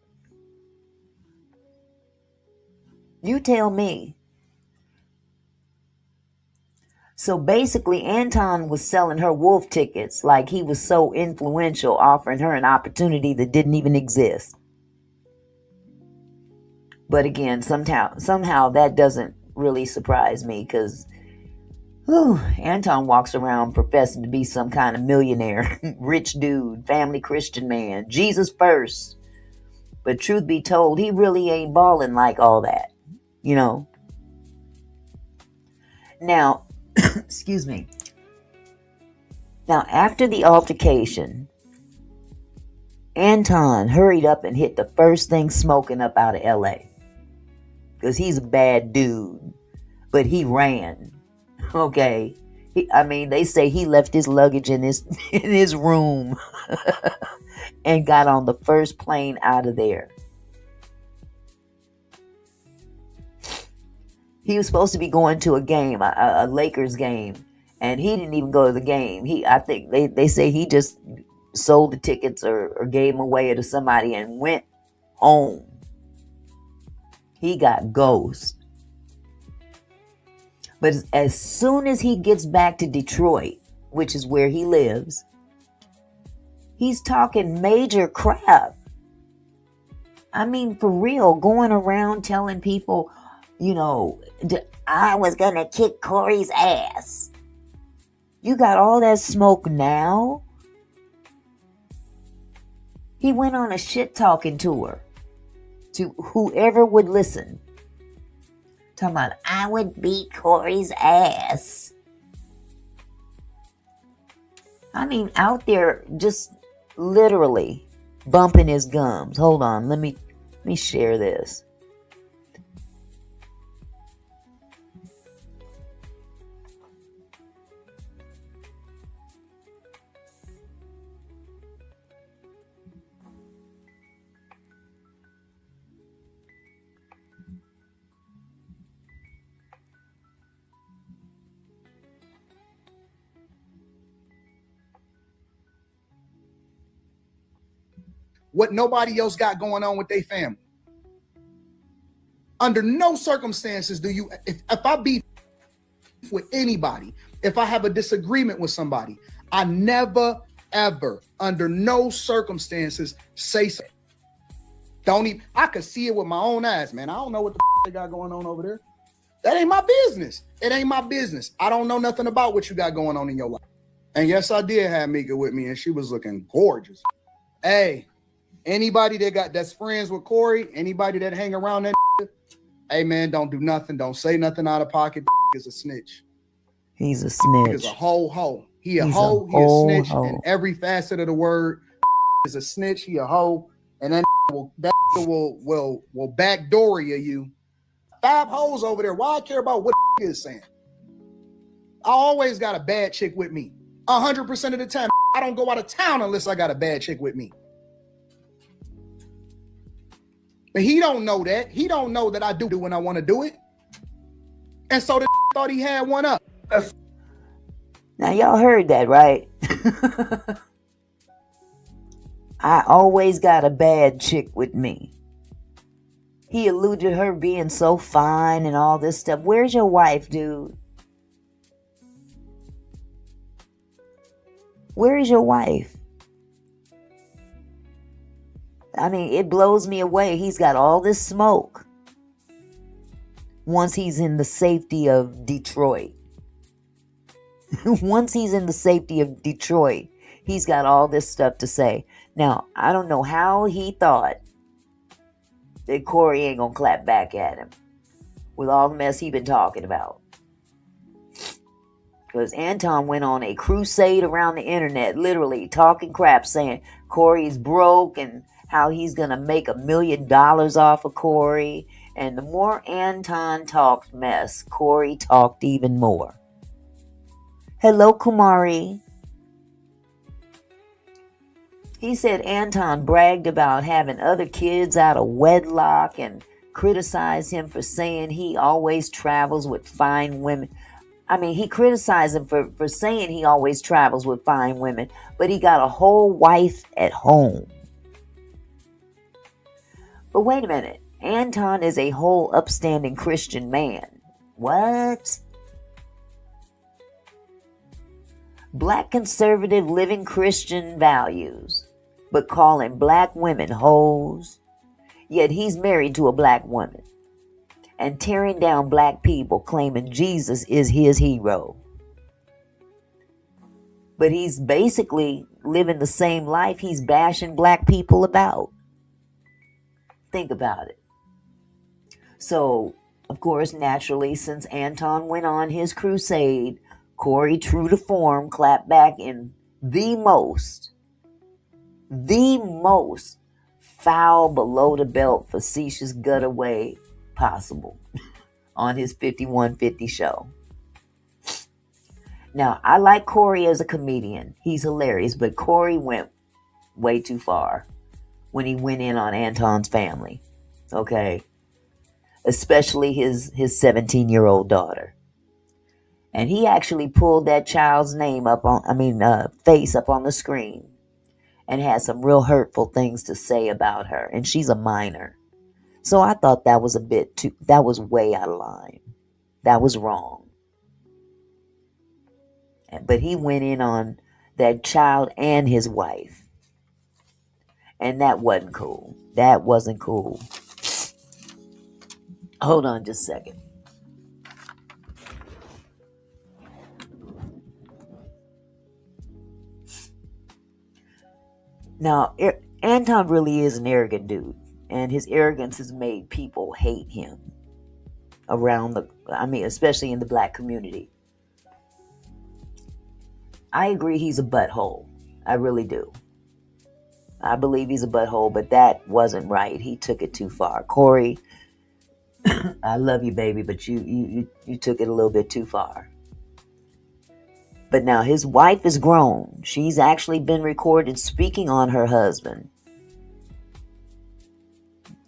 You tell me. So basically, Anton was selling her wolf tickets like he was so influential, offering her an opportunity that didn't even exist. But again, somehow that doesn't really surprise me because Anton walks around professing to be some kind of millionaire, rich dude, family Christian man, Jesus first. But truth be told, he really ain't balling like all that, you know. Now, excuse me. Now, after the altercation, Anton hurried up and hit the first thing smoking up out of LA. Because he's a bad dude. But he ran. Okay. They say he left his luggage in his room and got on the first plane out of there. He was supposed to be going to a game, a Lakers game, and he didn't even go to the game. I think they say he just sold the tickets or gave them away to somebody and went home. He got ghost. But as soon as he gets back to Detroit, which is where he lives, he's talking major crap. I mean, for real, going around telling people, I was going to kick Corey's ass. You got all that smoke now? He went on a shit-talking tour to whoever would listen. Talking about, I would beat Corey's ass. I mean, out there just literally bumping his gums. Hold on, let me share this. What nobody else got going on with their family. Under no circumstances do you, if I beef with anybody, if I have a disagreement with somebody, I never, ever, under no circumstances say so. I could see it with my own eyes, man. I don't know what the they got going on over there. That ain't my business. It ain't my business. I don't know nothing about what you got going on in your life. And yes, I did have Mika with me, and she was looking gorgeous. Hey, anybody that's friends with Corey, anybody that hang around that, hey man, don't do nothing. Don't say nothing out of pocket. Is a snitch. He's a snitch. He's a hoe. He a hoe. He a snitch in every facet of the word. Is a snitch. He a hoe, and then will backdoor you. 5 hoes over there. Why I care about what is saying? I always got a bad chick with me. 100% of the time, I don't go out of town unless I got a bad chick with me. But he don't know that. He don't know that I do when I want to do it. And so the thought he had one up. Now y'all heard that, right? I always got a bad chick with me. He alluded to her being so fine and all this stuff. Where's your wife, dude? Where is your wife? I mean, it blows me away. He's got all this smoke. Once he's in the safety of Detroit. Once he's in the safety of Detroit, he's got all this stuff to say. Now, I don't know how he thought that Corey ain't gonna clap back at him with all the mess he been talking about. Because Anton went on a crusade around the internet, literally talking crap, saying Corey's broke and how he's going to make $1 million off of Corey. And the more Anton talked mess, Corey talked even more. Hello, Kumari. He said Anton bragged about having other kids out of wedlock and criticized him for saying he always travels with fine women. I mean, he criticized him for saying he always travels with fine women, but he got a whole wife at home. But wait a minute. Anton is a whole upstanding Christian man. What? Black conservative living Christian values, but calling black women hoes. Yet he's married to a black woman and tearing down black people, claiming Jesus is his hero. But he's basically living the same life he's bashing black people about. Think about it. So, of course, naturally, since Anton went on his crusade, Corey, true to form, clapped back in the most foul, below the belt, facetious gutter way possible on his 5150 show. Now, I like Corey as a comedian. He's hilarious, but Corey went way too far when he went in on Anton's family. Okay? Especially his 17-year-old daughter. And he actually pulled that child's face up on the screen and had some real hurtful things to say about her. And she's a minor. So I thought that was that was way out of line. That was wrong. But he went in on that child and his wife. And that wasn't cool. That wasn't cool. Hold on just a second. Now, Anton really is an arrogant dude. And his arrogance has made people hate him especially in the black community. I agree he's a butthole. I really do. I believe he's a butthole, but that wasn't right. He took it too far. Corey, I love you, baby, but you took it a little bit too far. But now his wife is grown. She's actually been recorded speaking on her husband.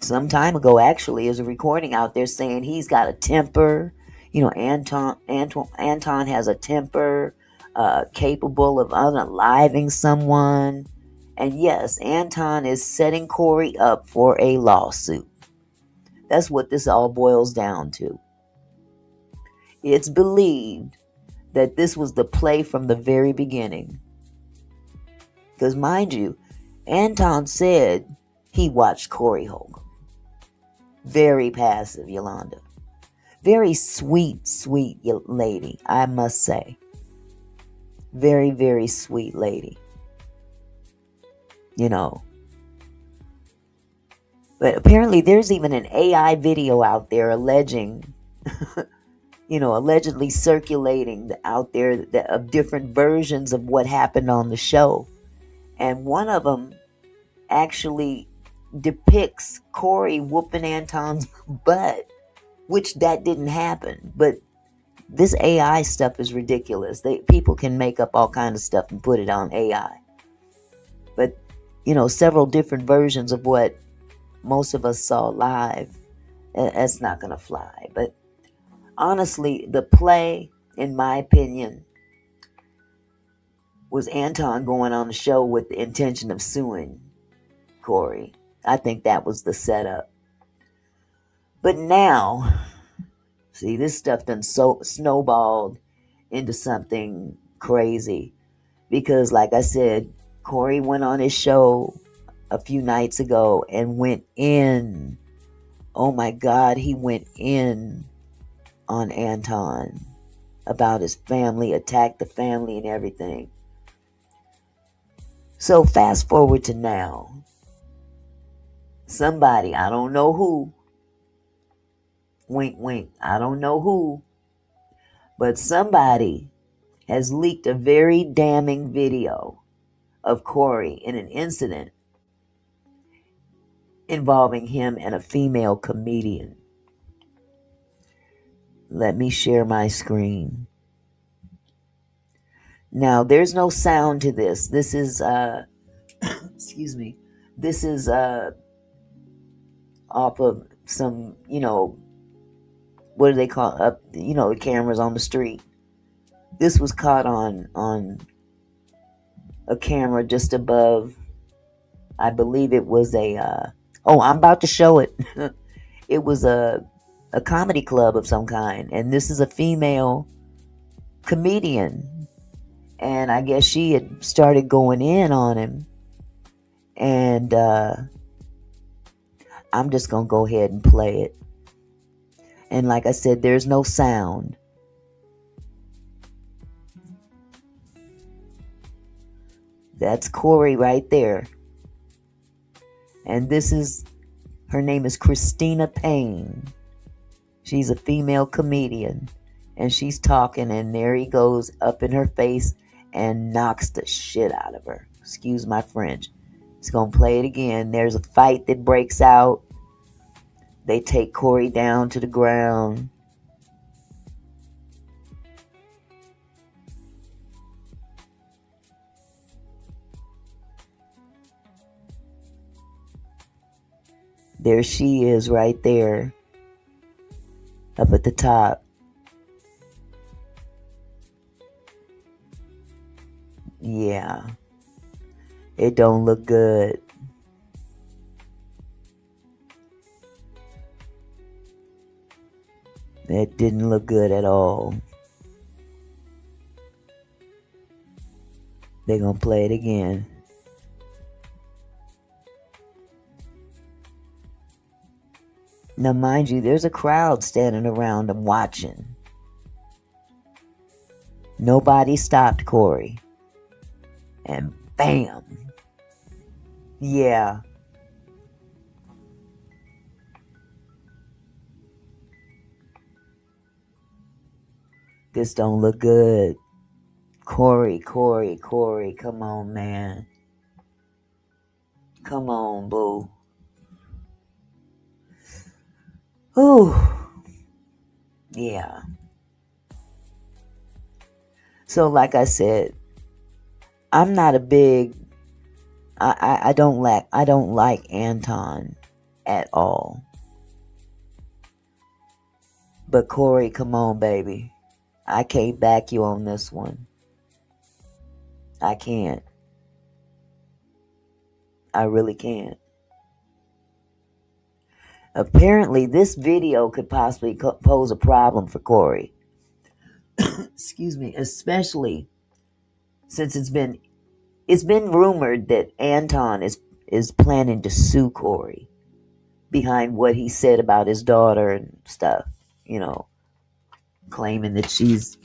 Some time ago, actually, there's a recording out there saying he's got a temper. You know, Anton has a temper, capable of unaliving someone. And yes, Anton is setting Corey up for a lawsuit. That's what this all boils down to. It's believed that this was the play from the very beginning. Because mind you, Anton said he watched Corey Holcomb. Very passive, Yolanda. Very sweet lady, I must say. Very, very sweet lady. You know. But apparently there's even an AI video out there allegedly circulating out there of different versions of what happened on the show. And one of them actually depicts Corey whooping Anton's butt, which that didn't happen. But this AI stuff is ridiculous. People can make up all kinds of stuff and put it on AI. But, several different versions of what most of us saw live, that's not going to fly. But honestly, the play, in my opinion, was Anton going on the show with the intention of suing Corey. I think that was the setup. But now, see, this stuff done snowballed into something crazy. Because, like I said, Corey went on his show a few nights ago and went in. Oh my God, he went in on Anton about his family, attacked the family and everything. So fast forward to now. Somebody, I don't know who, wink, wink, I don't know who, but somebody has leaked a very damning video of Corey in an incident involving him and a female comedian. Let me share my screen. Now, there's no sound to this. This is, excuse me, this is off of some, what do they call the cameras on the street. This was caught on a camera just above, I believe it was I'm about to show it. It was a comedy club of some kind, and this is a female comedian, And I guess she had started going in on him. And I'm just going to go ahead and play it. And like I said, there's no sound. That's Corey right there. And her name is Christina Payne. She's a female comedian. And she's talking, and there he goes up in her face and knocks the shit out of her. Excuse my French. He's going to play it again. There's a fight that breaks out. They take Corey down to the ground. There she is right there. Up at the top. Yeah. It don't look good. It didn't look good at all. They're gonna play it again. Now, mind you, there's a crowd standing around them watching. Nobody stopped Corey. And bam. Yeah. This don't look good. Corey, come on, man. Come on, boo. Ooh. Yeah. So like I said, I'm not a big I don't like Anton at all. But Corey, come on, baby. I can't back you on this one. I can't. I really can't. Apparently, this video could possibly pose a problem for Corey. Excuse me, especially since it's been rumored that Anton is planning to sue Corey behind what he said about his daughter and stuff, claiming that she's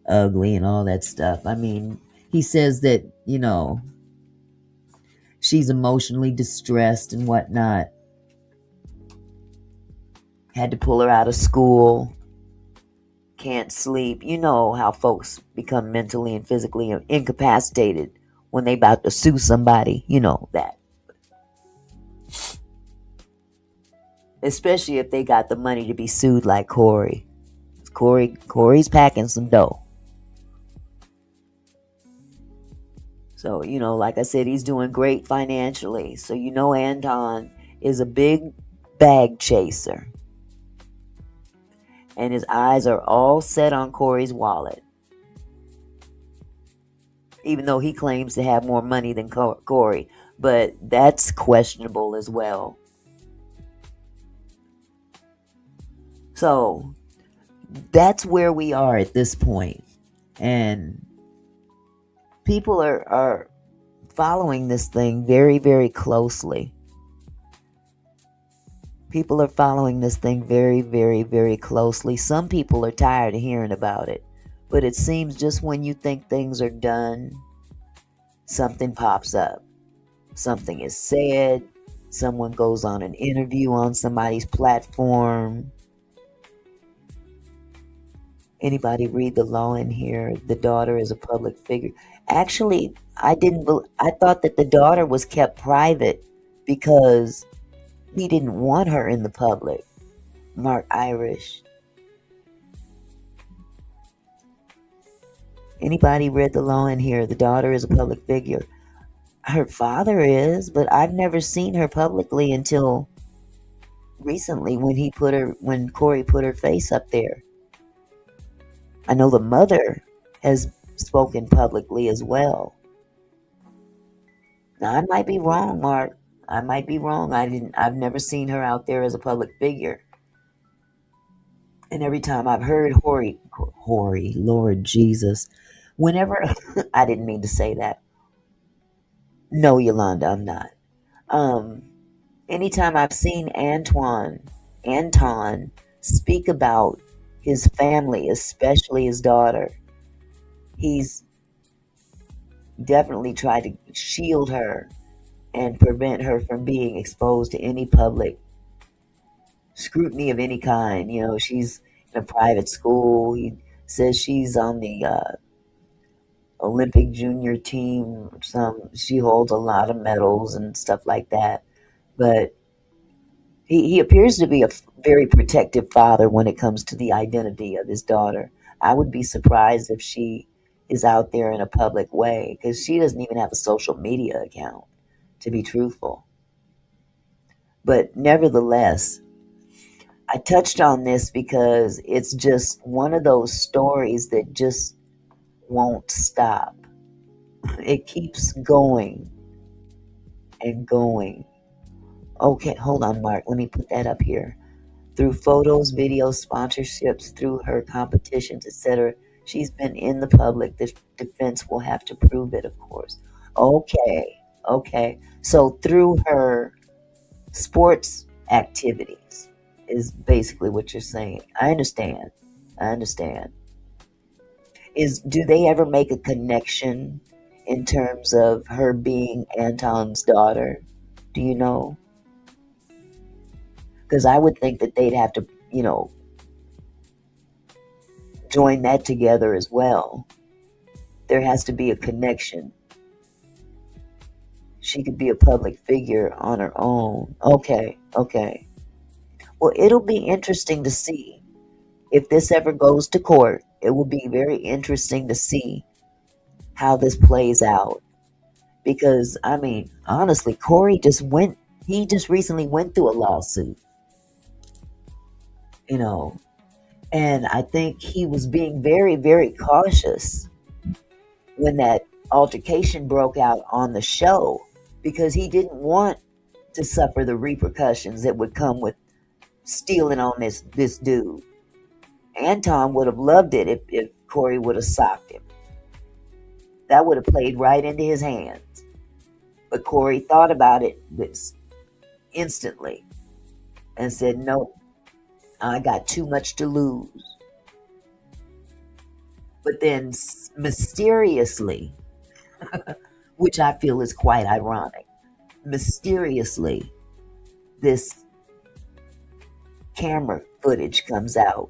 ugly and all that stuff. I mean, he says that, she's emotionally distressed and whatnot. Had to pull her out of school. Can't sleep. You know how folks become mentally and physically incapacitated when they about to sue somebody. You know that. Especially if they got the money to be sued like Corey. Corey's packing some dough. So, like I said, he's doing great financially. So, Anton is a big bag chaser. And his eyes are all set on Corey's wallet. Even though he claims to have more money than Corey. But that's questionable as well. So, that's where we are at this point. And people are following this thing very, very closely. People are following this thing very, very, very closely. Some people are tired of hearing about it. But it seems just when you think things are done, something pops up. Something is said. Someone goes on an interview on somebody's platform. Anybody read the law in here? The daughter is a public figure. Actually, I thought that the daughter was kept private because he didn't want her in the public. Mark Irish. Anybody read the law in here? The daughter is a public figure. Her father is, but I've never seen her publicly until recently when Corey put her face up there. I know the mother has spoken publicly as well. Now, I might be wrong, Mark. I might be wrong. I've never seen her out there as a public figure. And every time I've heard Lord Jesus, Whenever, I didn't mean to say that. No, Yolanda, I'm not. Um, Anytime I've seen Anton speak about his family, especially his daughter, he's definitely tried to shield her and prevent her from being exposed to any public scrutiny of any kind. You know, she's in a private school. He says she's on the Olympic junior team. She holds a lot of medals and stuff like that. But he appears to be a very protective father when it comes to the identity of his daughter. I would be surprised if she is out there in a public way, because she doesn't even have a social media account, to be truthful. But nevertheless, I touched on this because it's just one of those stories that just won't stop. It keeps going and going. Okay, hold on, Mark. Let me put that up here. Through photos, videos, sponsorships, through her competitions, etc., she's been in the public. The defense will have to prove it, of course. Okay. So through her sports activities is basically what you're saying. I understand. Do they ever make a connection in terms of her being Anton's daughter? Do you know? Because I would think that they'd have to, join that together as well. There has to be a connection. She could be a public figure on her own. Okay. Well, it'll be interesting to see if this ever goes to court. It will be very interesting to see how this plays out. Because, I mean, honestly, Corey just recently went through a lawsuit. And I think he was being very, very cautious when that altercation broke out on the show, because he didn't want to suffer the repercussions that would come with stealing on this dude. Anton would have loved it if Corey would have socked him. That would have played right into his hands. But Corey thought about it instantly and said, nope, I got too much to lose. But then mysteriously, which I feel is quite ironic, mysteriously, this camera footage comes out.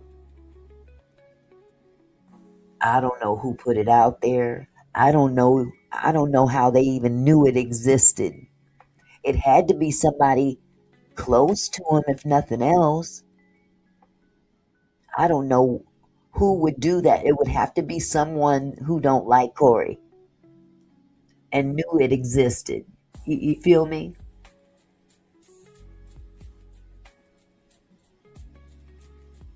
I don't know who put it out there. I don't know how they even knew it existed. It had to be somebody close to him, if nothing else. I don't know who would do that. It would have to be someone who don't like Corey and knew it existed. You feel me?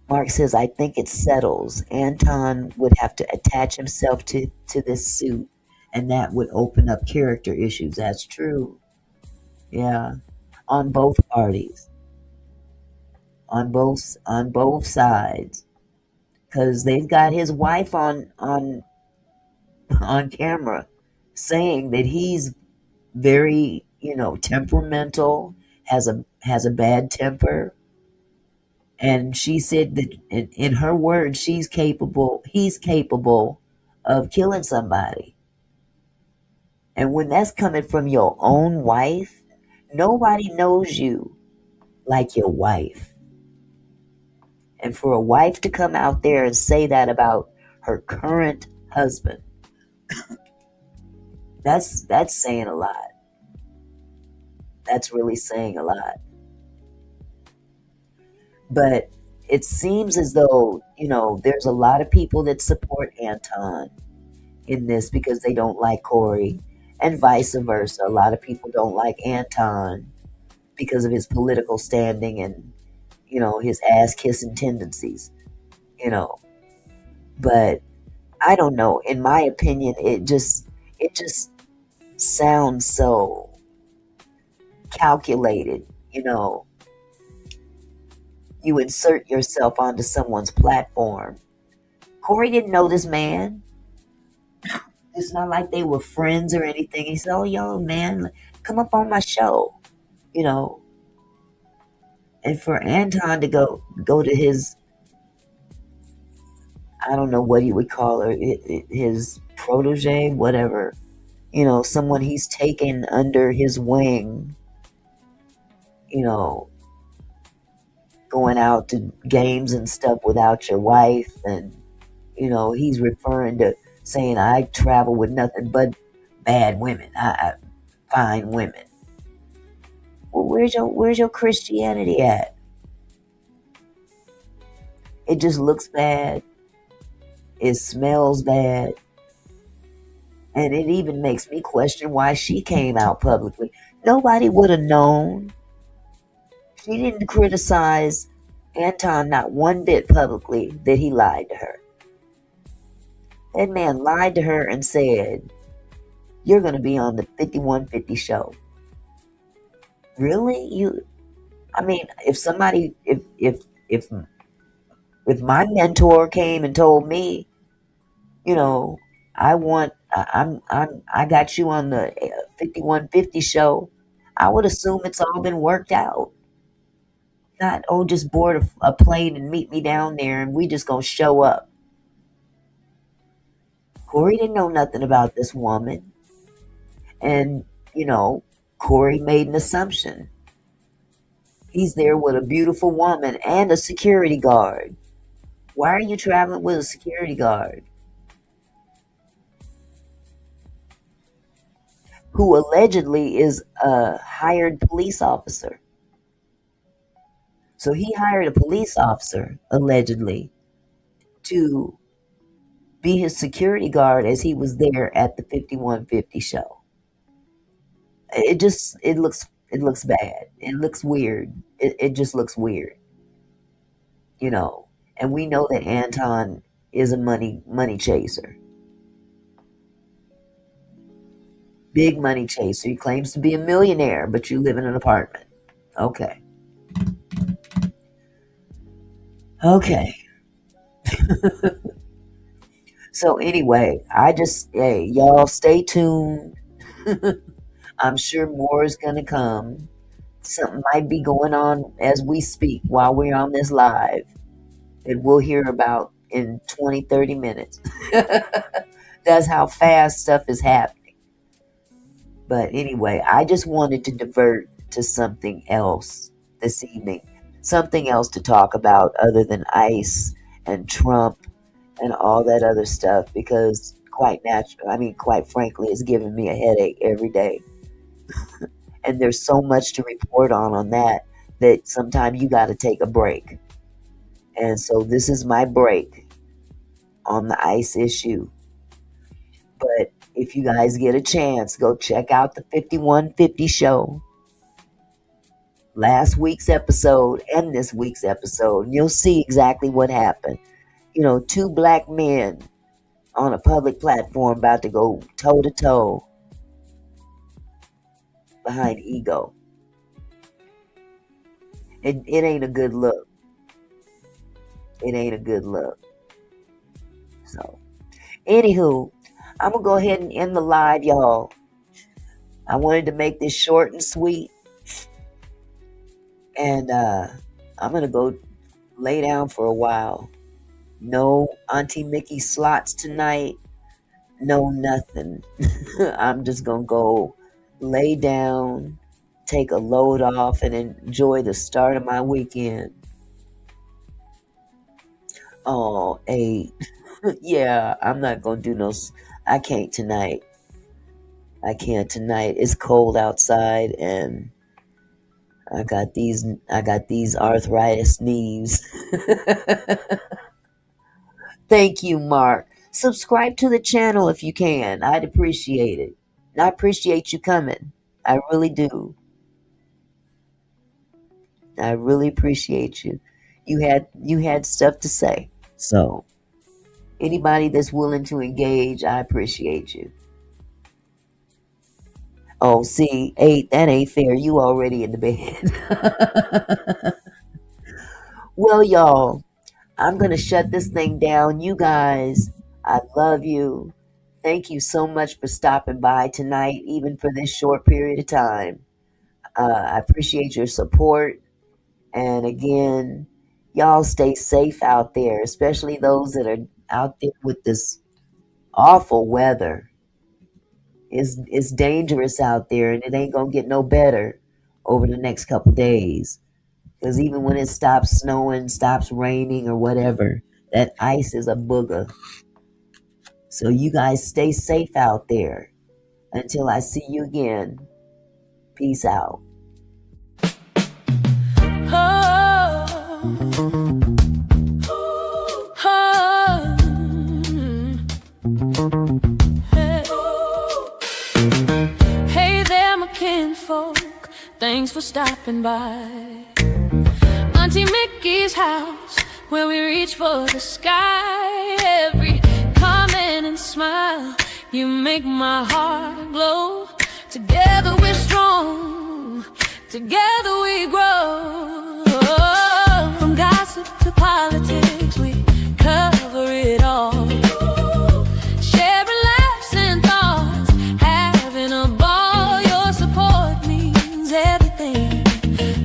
Mark says, I think it settles. Anton would have to attach himself to this suit, and that would open up character issues. That's true. Yeah. On both parties. On both sides. Because they've got his wife on camera saying that he's very, temperamental, has a bad temper. And she said that in her words, he's capable of killing somebody. And when that's coming from your own wife, nobody knows you like your wife. And for a wife to come out there and say that about her current husband, that's saying a lot. That's really saying a lot. But it seems as though, there's a lot of people that support Anton in this because they don't like Corey, and vice versa. A lot of people don't like Anton because of his political standing and, his ass-kissing tendencies, But I don't know. In my opinion, it just sounds so calculated, You insert yourself onto someone's platform. Corey didn't know this man. It's not like they were friends or anything. He said, "Oh, yo, man, come up on my show," you know. And for Anton to go to his, I don't know what he would call her, his protege, whatever, someone he's taken under his wing, you know, going out to games and stuff without your wife, and he's referring to saying, "I travel with nothing but bad women, I fine women." Well, where's your Christianity at? It just looks bad. It smells bad. And it even makes me question why she came out publicly. Nobody would have known. She didn't criticize Anton not one bit publicly that he lied to her. That man lied to her and said, "You're going to be on the 5150 show." Really? If my mentor came and told me, I got you on the 5150 show, I would assume it's all been worked out. Not, "Oh, just board a plane and meet me down there and we just gonna show up." Corey didn't know nothing about this woman. And, Corey made an assumption. He's there with a beautiful woman and a security guard. Why are you traveling with a security guard? Who allegedly is a hired police officer. So he hired a police officer, allegedly, to be his security guard as he was there at the 5150 show. It looks bad. It looks weird. It just looks weird. And we know that Anton is a money chaser. Big money chaser. He claims to be a millionaire, but you live in an apartment. Okay. So anyway, y'all stay tuned. I'm sure more is going to come. Something might be going on as we speak while we're on this live that we'll hear about in 20, 30 minutes. That's how fast stuff is happening. But anyway, I just wanted to divert to something else this evening. Something else to talk about other than ICE and Trump and all that other stuff, because quite frankly, it's giving me a headache every day. And there's so much to report on that sometimes you got to take a break. And so this is my break on the ICE issue. But if you guys get a chance, go check out the 5150 show. Last week's episode and this week's episode. And you'll see exactly what happened. Two black men on a public platform about to go toe-to-toe behind ego. It ain't a good look. It ain't a good look. So, anywho, I'm going to go ahead and end the live, y'all. I wanted to make this short and sweet. And I'm going to go lay down for a while. No Auntie Mickey slots tonight. No nothing. I'm just going to go lay down, take a load off, and enjoy the start of my weekend. Oh, hey. Yeah, I'm not going to do I can't tonight. It's cold outside, and I got these arthritis knees. Thank you, Mark. Subscribe to the channel if you can. I'd appreciate it. I appreciate you coming. I really do. I really appreciate you. You had stuff to say. So, anybody that's willing to engage, I appreciate you. Oh, see, that ain't fair. You already in the bed. Well, y'all, I'm going to shut this thing down. You guys, I love you. Thank you so much for stopping by tonight, even for this short period of time. I appreciate your support. And again, y'all stay safe out there, especially those that are out there with this awful weather. It's dangerous out there, and it ain't gonna get no better over the next couple days. Because even when it stops snowing, stops raining, or whatever, that ice is a booger. So you guys stay safe out there. Until I see you again, peace out. Hey there, my kinfolk, thanks for stopping by. Auntie Mickey's house, where we reach for the sky. Every comment and smile, you make my heart glow. Together we're strong, together we grow. From gossip to politics, we cover it all. Sharing laughs and thoughts, having a ball. Your support means everything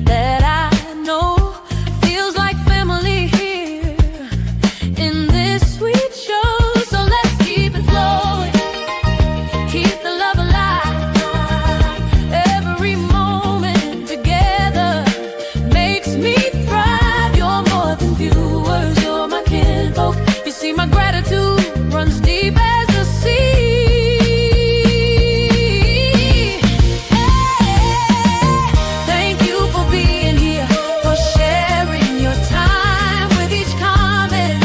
that I know. Feels like family here in this sweet show. So let's keep it flowing, keep the love alive. Every moment together makes me thrive. You're more than viewers, you're my kinfolk. You see, my gratitude runs deep as the sea. Thank you for being here, for sharing your time with each comment,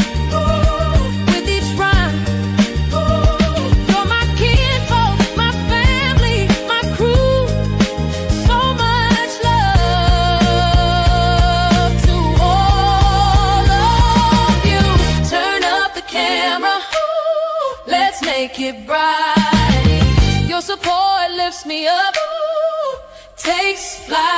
with each rhyme. You're my kinfolk, my family, my crew. So much love to all of you. Turn up the camera, let's make it bright. Your support lifts me up, takes flight.